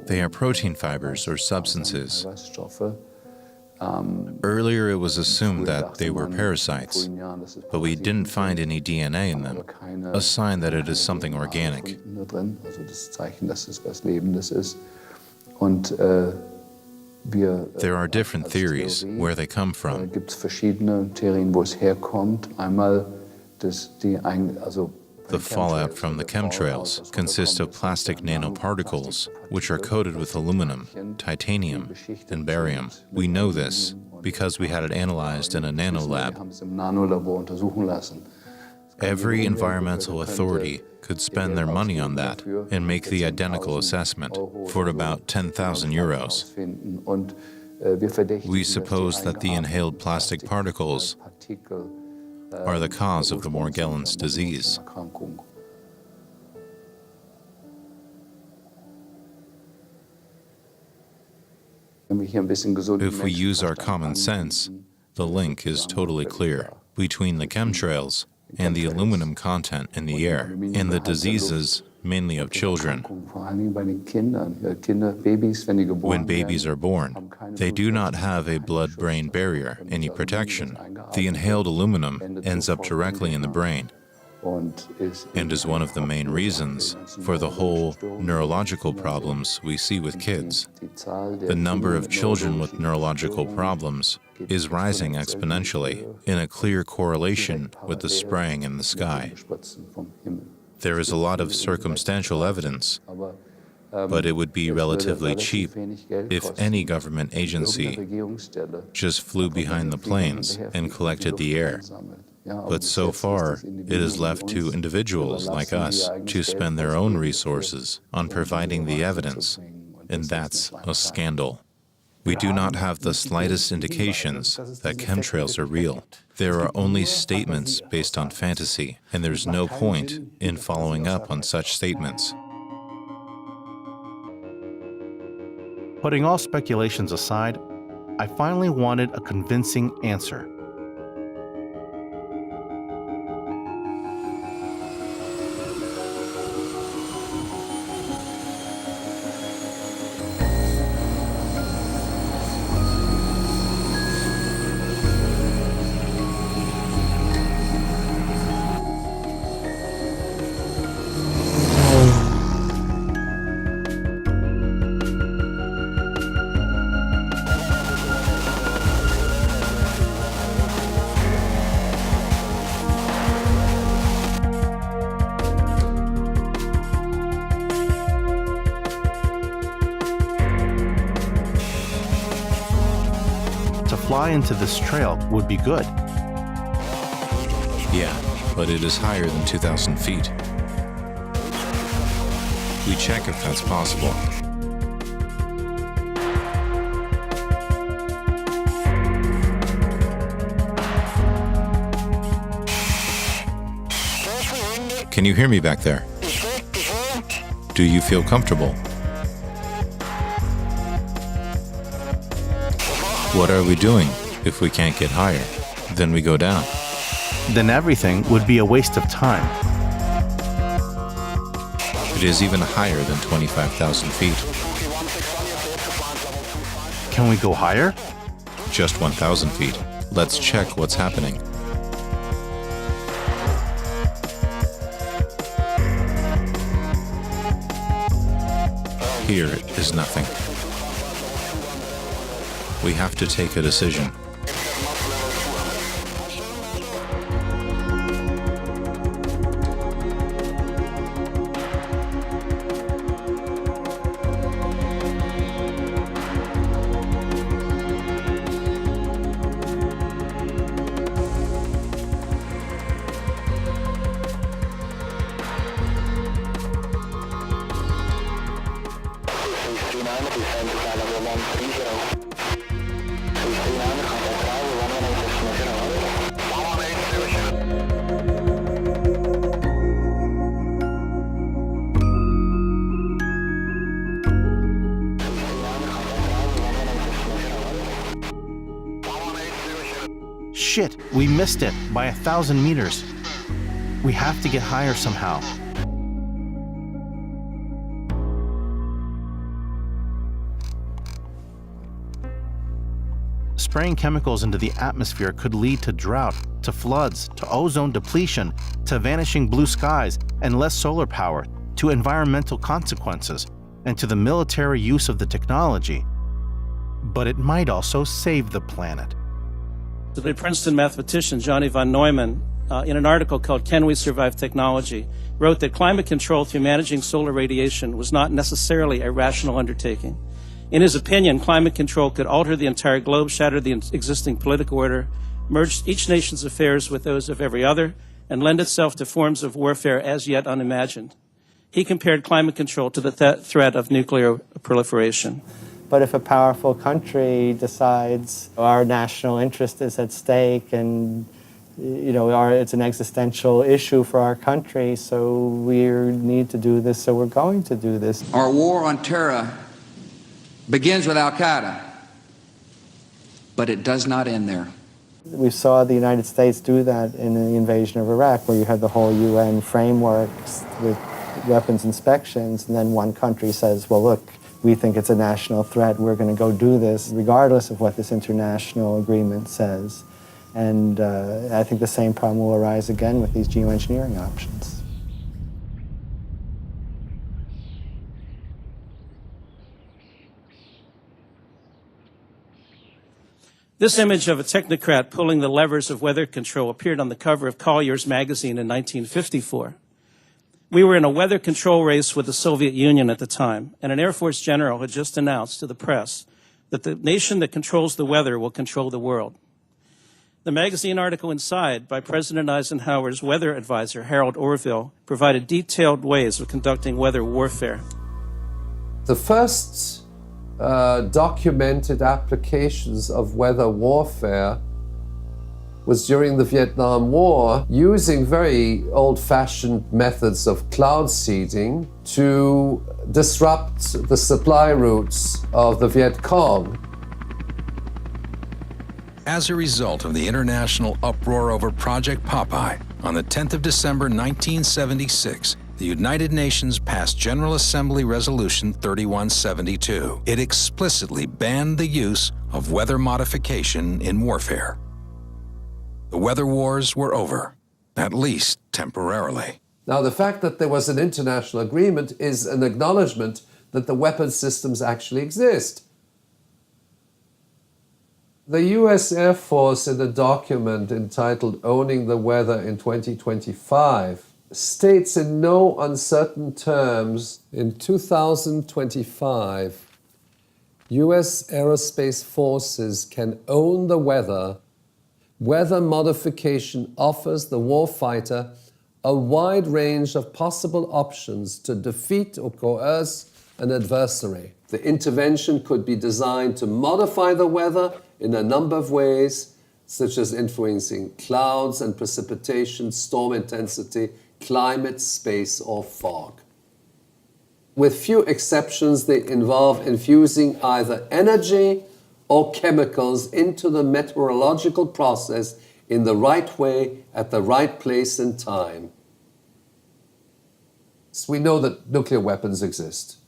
They are protein fibers or substances. Earlier it was assumed that they were parasites, but we didn't find any DNA in them, a sign that it is something organic. There are different theories where they come from. The fallout from the chemtrails consists of plastic nanoparticles, which are coated with aluminum, titanium, and barium. We know this because we had it analyzed in a nanolab. Every environmental authority could spend their money on that and make the identical assessment for about 10,000 euros. We suppose that the inhaled plastic particles are the cause of the Morgellons disease. If we use our common sense, the link is totally clear between the chemtrails and the aluminum content in the air and the diseases, mainly of children. When babies are born, they do not have a blood-brain barrier, any protection. The inhaled aluminum ends up directly in the brain and is one of the main reasons for the whole neurological problems we see with kids. The number of children with neurological problems is rising exponentially in a clear correlation with the spraying in the sky. There is a lot of circumstantial evidence, but it would be relatively cheap if any government agency just flew behind the planes and collected the air. But so far, it is left to individuals like us to spend their own resources on providing the evidence, and that's a scandal. We do not have the slightest indications that chemtrails are real. There are only statements based on fantasy, and there's no point in following up on such statements. Putting all speculations aside, I finally wanted a convincing answer. Fly into this trail would be good. Yeah, but it is higher than 2,000 feet. We check if that's possible. Can you hear me back there? Do you feel comfortable? What are we doing if we can't get higher? Then we go down. Then everything would be a waste of time. It is even higher than 25,000 feet. Can we go higher? Just 1,000 feet. Let's check what's happening. Here is nothing. We have to take a decision. Shit, we missed it by 1,000 meters. We have to get higher somehow. Spraying chemicals into the atmosphere could lead to drought, to floods, to ozone depletion, to vanishing blue skies and less solar power, to environmental consequences, and to the military use of the technology. But it might also save the planet. The Princeton mathematician Johnny von Neumann, in an article called Can We Survive Technology, wrote that climate control through managing solar radiation was not necessarily a rational undertaking. In his opinion, climate control could alter the entire globe, shatter the existing political order, merge each nation's affairs with those of every other, and lend itself to forms of warfare as yet unimagined. He compared climate control to the threat of nuclear proliferation. But if a powerful country decides our national interest is at stake and it's an existential issue for our country, so we need to do this, so we're going to do this. Our war on terror begins with Al-Qaeda, but it does not end there. We saw the United States do that in the invasion of Iraq, where you had the whole UN framework with weapons inspections, and then one country says, well, look, we think it's a national threat, we're going to go do this, regardless of what this international agreement says. And I think the same problem will arise again with these geoengineering options. This image of a technocrat pulling the levers of weather control appeared on the cover of Collier's magazine in 1954. We were in a weather control race with the Soviet Union at the time, and an Air Force general had just announced to the press that the nation that controls the weather will control the world. The magazine article inside by President Eisenhower's weather advisor, Harold Orville, provided detailed ways of conducting weather warfare. The first documented applications of weather warfare was during the Vietnam War, using very old-fashioned methods of cloud seeding to disrupt the supply routes of the Viet Cong. As a result of the international uproar over Project Popeye, on the 10th of December 1976, the United Nations passed General Assembly Resolution 3172. It explicitly banned the use of weather modification in warfare. The weather wars were over, at least temporarily. Now, the fact that there was an international agreement is an acknowledgement that the weapon systems actually exist. The US Air Force, in a document entitled Owning the Weather in 2025, states in no uncertain terms, in 2025, US aerospace forces can own the weather. Weather modification offers the warfighter a wide range of possible options to defeat or coerce an adversary. The intervention could be designed to modify the weather in a number of ways, such as influencing clouds and precipitation, storm intensity, climate, space, or fog. With few exceptions, they involve infusing either energy or chemicals into the meteorological process in the right way, at the right place and time. So we know that nuclear weapons exist.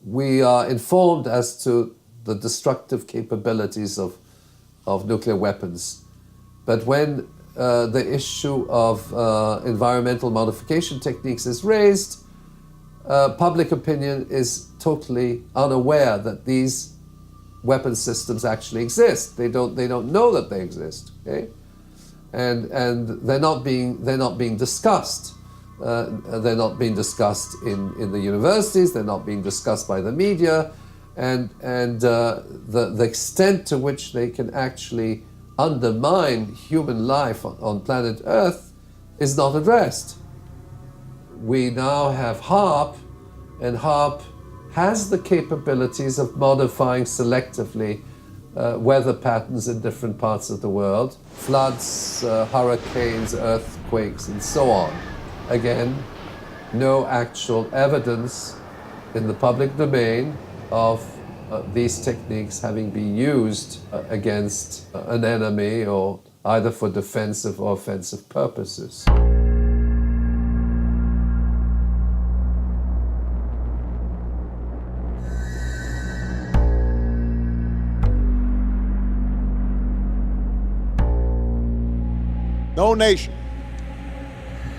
We are informed as to the destructive capabilities of nuclear weapons. But when the issue of environmental modification techniques is raised, public opinion is totally unaware that these weapon systems actually exist. They don't know that they exist. Okay, and they're not being discussed. They're not being discussed in the universities. They're not being discussed by the media, and the extent to which they can actually undermine human life on planet Earth is not addressed. We now have HAARP, and HAARP has the capabilities of modifying selectively weather patterns in different parts of the world, floods, hurricanes, earthquakes, and so on. Again, no actual evidence in the public domain of these techniques having been used against an enemy or either for defensive or offensive purposes. No nation,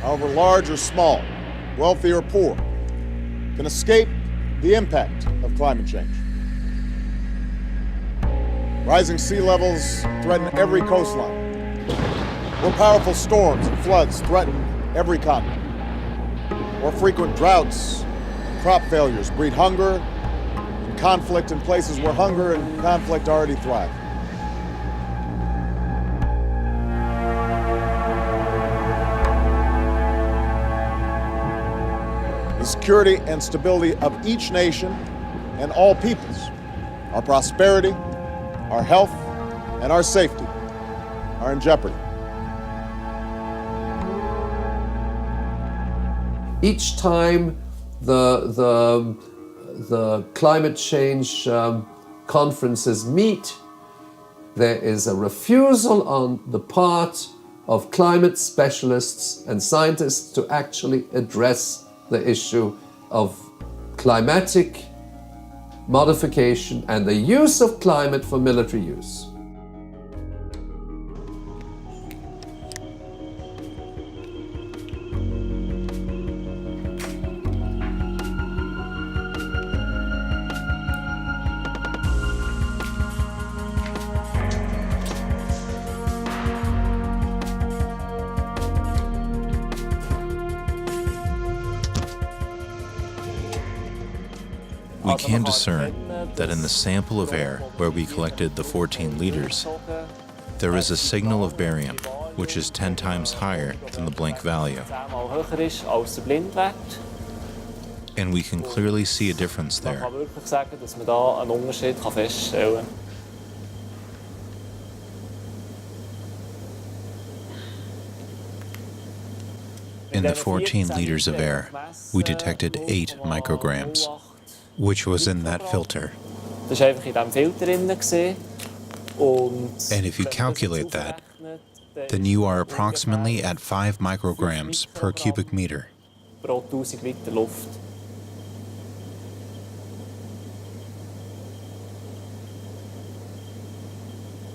however large or small, wealthy or poor, can escape the impact of climate change. Rising sea levels threaten every coastline. More powerful storms and floods threaten every continent. More frequent droughts, crop failures breed hunger and conflict in places where hunger and conflict already thrive. The security and stability of each nation and all peoples, our prosperity, our health, and our safety are in jeopardy. Each time the climate change conferences meet, there is a refusal on the part of climate specialists and scientists to actually address the issue of climatic modification and the use of climate for military use. We can discern that in the sample of air where we collected the 14 liters, there is a signal of barium, which is 10 times higher than the blank value. And we can clearly see a difference there. In the 14 liters of air, we detected 8 micrograms, which was in that filter. And if you calculate that, then you are approximately at 5 micrograms per cubic meter.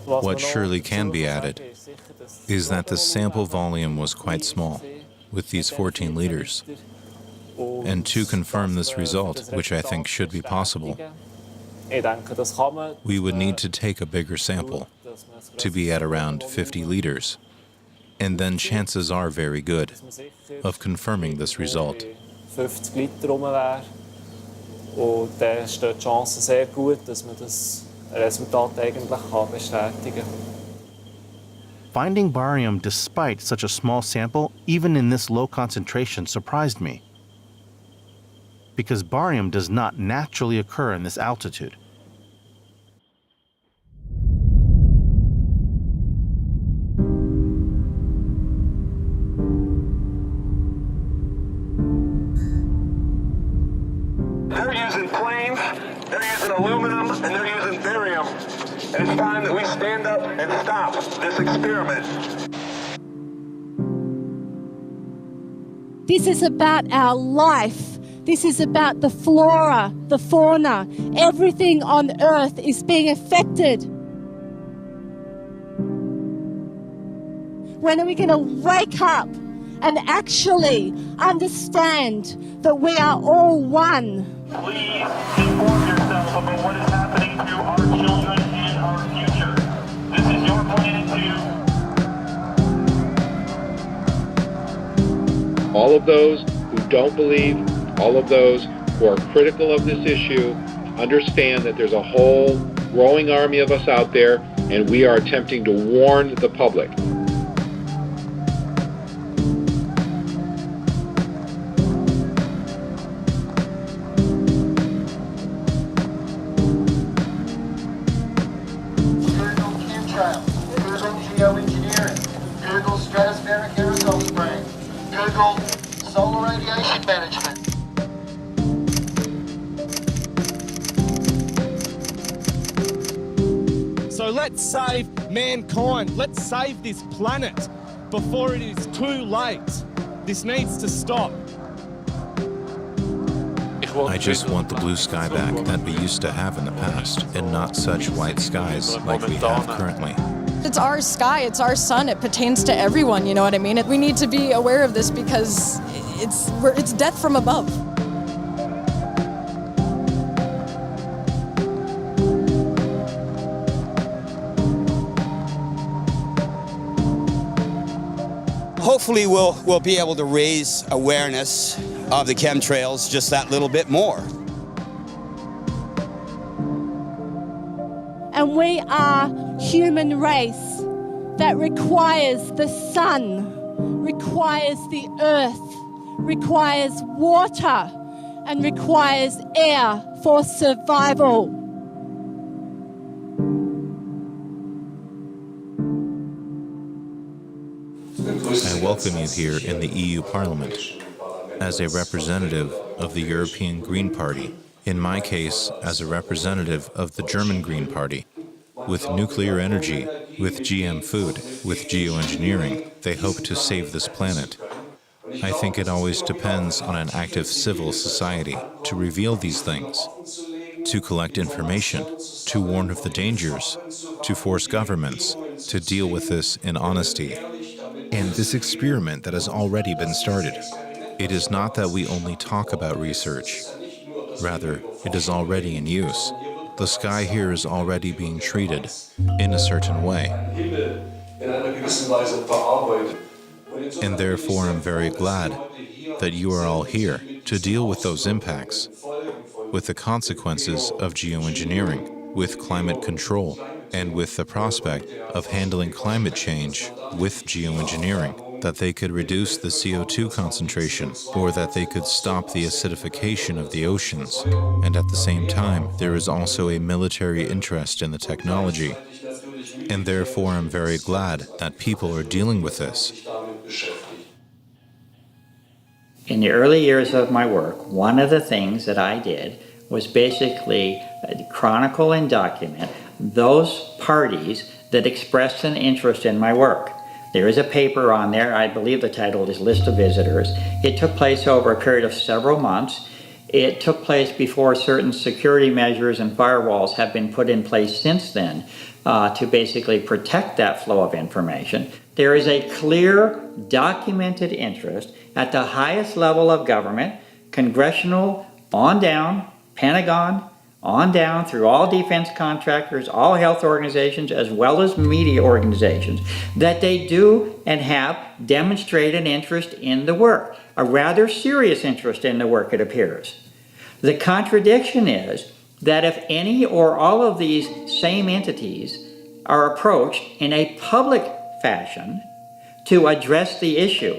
What surely can be added is that the sample volume was quite small, with these 14 liters. And to confirm this result, which I think should be possible, we would need to take a bigger sample, to be at around 50 liters, and then chances are very good of confirming this result. Finding barium despite such a small sample, even in this low concentration, surprised me, because barium does not naturally occur in this altitude. They're using planes, they're using aluminum, and they're using barium. And it's time that we stand up and stop this experiment. This is about our life. This is about the flora, the fauna. Everything on Earth is being affected. When are we going to wake up and actually understand that we are all one? Please inform yourself about what is happening to our children and our future. This is your planet too. All of those who don't believe, all of those who are critical of this issue, understand that there's a whole growing army of us out there, and we are attempting to warn the public. critical solar radiation management. So let's save mankind. Let's save this planet before it is too late. This needs to stop. I just want the blue sky back that we used to have in the past, and not such white skies like we have currently. It's our sky, it's our sun, it pertains to everyone, you know what I mean? We need to be aware of this because it's death from above. Hopefully we'll be able to raise awareness of the chemtrails just that little bit more. And we are human race that requires the sun, requires the earth, requires water, and requires air for survival. I welcome you here in the EU Parliament as a representative of the European Green Party, in my case as a representative of the German Green Party. With nuclear energy, with GM food, with geoengineering, they hope to save this planet. I think it always depends on an active civil society to reveal these things, to collect information, to warn of the dangers, to force governments to deal with this in honesty. And this experiment that has already been started, it is not that we only talk about research. Rather, it is already in use. The sky here is already being treated in a certain way. And therefore I'm very glad that you are all here to deal with those impacts, with the consequences of geoengineering, with climate control, and with the prospect of handling climate change with geoengineering, that they could reduce the CO2 concentration, or that they could stop the acidification of the oceans. And at the same time, there is also a military interest in the technology. And therefore I'm very glad that people are dealing with this. In the early years of my work, one of the things that I did was basically chronicle and document those parties that expressed an interest in my work. There is a paper on there, I believe the title is List of Visitors. It took place over a period of several months. It took place before certain security measures and firewalls have been put in place since then to basically protect that flow of information. There is a clear, documented interest at the highest level of government, congressional, on down, Pentagon, on down through all defense contractors, all health organizations, as well as media organizations, that they do and have demonstrated interest in the work, a rather serious interest in the work, it appears. The contradiction is that if any or all of these same entities are approached in a public fashion to address the issue,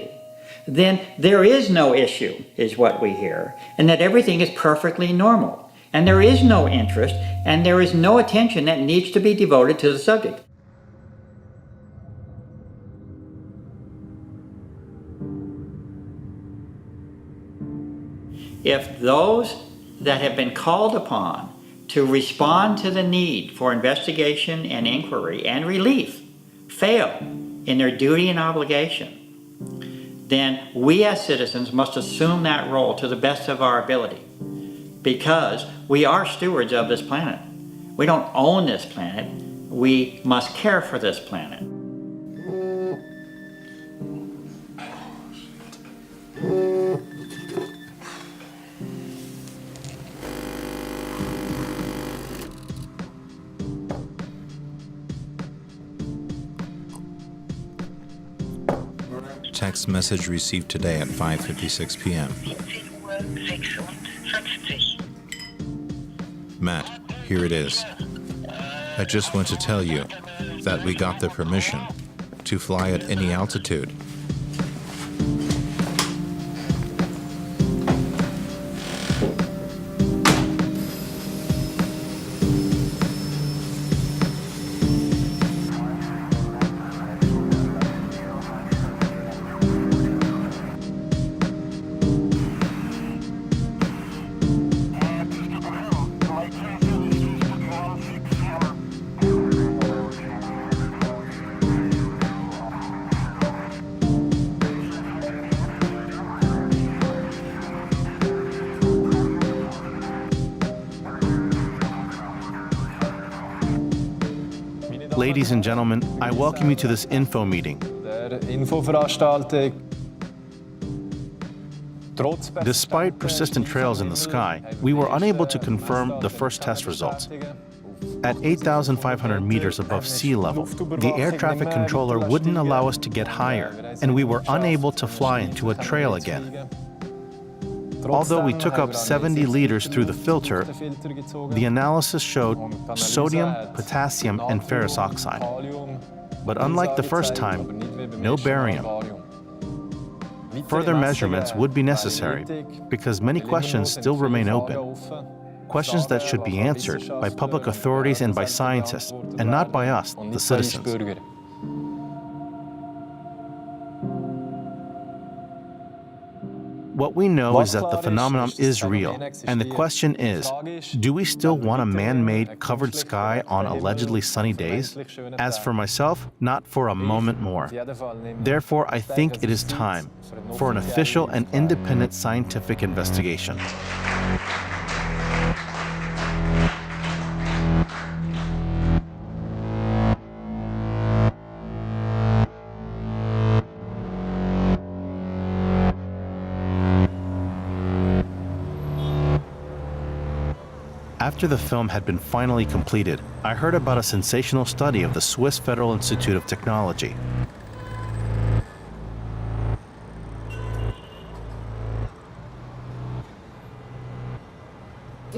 then there is no issue, is what we hear, and that everything is perfectly normal. And there is no interest, and there is no attention that needs to be devoted to the subject. If those that have been called upon to respond to the need for investigation and inquiry and relief fail in their duty and obligation, then we as citizens must assume that role to the best of our ability, because we are stewards of this planet. We don't own this planet. We must care for this planet. Text message received today at 5:56 p.m. Matt, here it is. I just want to tell you that we got the permission to fly at any altitude. Ladies and gentlemen, I welcome you to this info meeting. Despite persistent trails in the sky, we were unable to confirm the first test results. At 8,500 meters above sea level, the air traffic controller wouldn't allow us to get higher, and we were unable to fly into a trail again. Although we took up 70 liters through the filter, the analysis showed sodium, potassium, and ferrous oxide. But unlike the first time, no barium. Further measurements would be necessary because many questions still remain open. Questions that should be answered by public authorities and by scientists, and not by us, the citizens. What we know is that the phenomenon is real, and the question is, do we still want a man-made covered sky on allegedly sunny days? As for myself, not for a moment more. Therefore, I think it is time for an official and independent scientific investigation. After the film had been finally completed, I heard about a sensational study of the Swiss Federal Institute of Technology.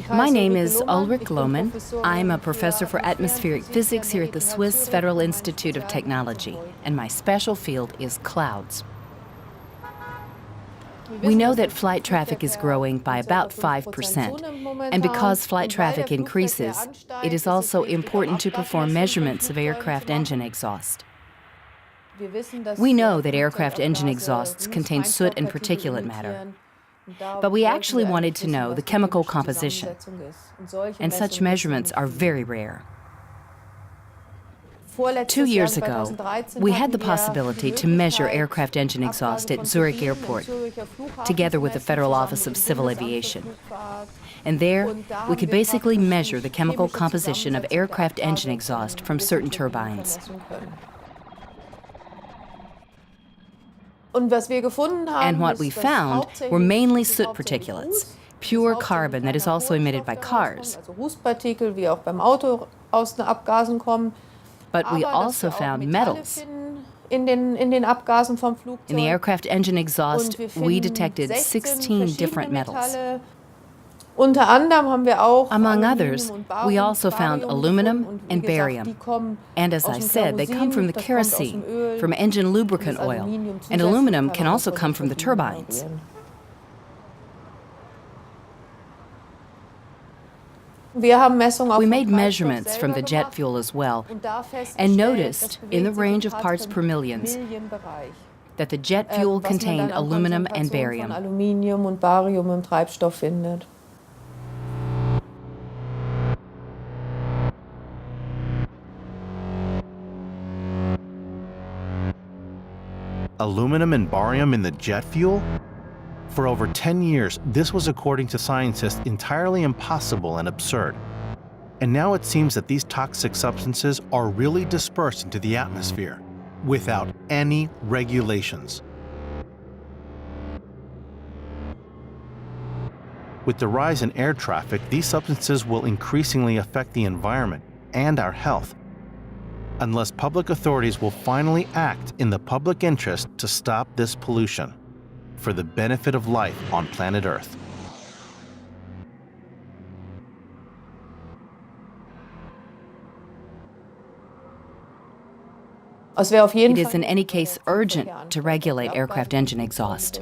My name is Ulrich Lohmann. I'm a professor for atmospheric physics here at the Swiss Federal Institute of Technology, and my special field is clouds. We know that flight traffic is growing by about 5%, and because flight traffic increases, it is also important to perform measurements of aircraft engine exhaust. We know that aircraft engine exhausts contain soot and particulate matter, but we actually wanted to know the chemical composition, and such measurements are very rare. 2 years ago, we had the possibility to measure aircraft engine exhaust at Zurich Airport, together with the Federal Office of Civil Aviation. And there, we could basically measure the chemical composition of aircraft engine exhaust from certain turbines. And what we found were mainly soot particulates, pure carbon that is also emitted by cars. But we also found metals. In the aircraft engine exhaust, we detected 16 different metals. Among others, we also found aluminum and barium. And as I said, they come from the kerosene, from engine lubricant oil, and aluminum can also come from the turbines. We made measurements from the jet fuel as well, and noticed, in the range of parts per millions, that the jet fuel contained aluminum and barium. Aluminum and barium in the jet fuel? For over 10 years, this was, according to scientists, entirely impossible and absurd. And now it seems that these toxic substances are really dispersed into the atmosphere without any regulations. With the rise in air traffic, these substances will increasingly affect the environment and our health, unless public authorities will finally act in the public interest to stop this pollution for the benefit of life on planet Earth. It is in any case urgent to regulate aircraft engine exhaust.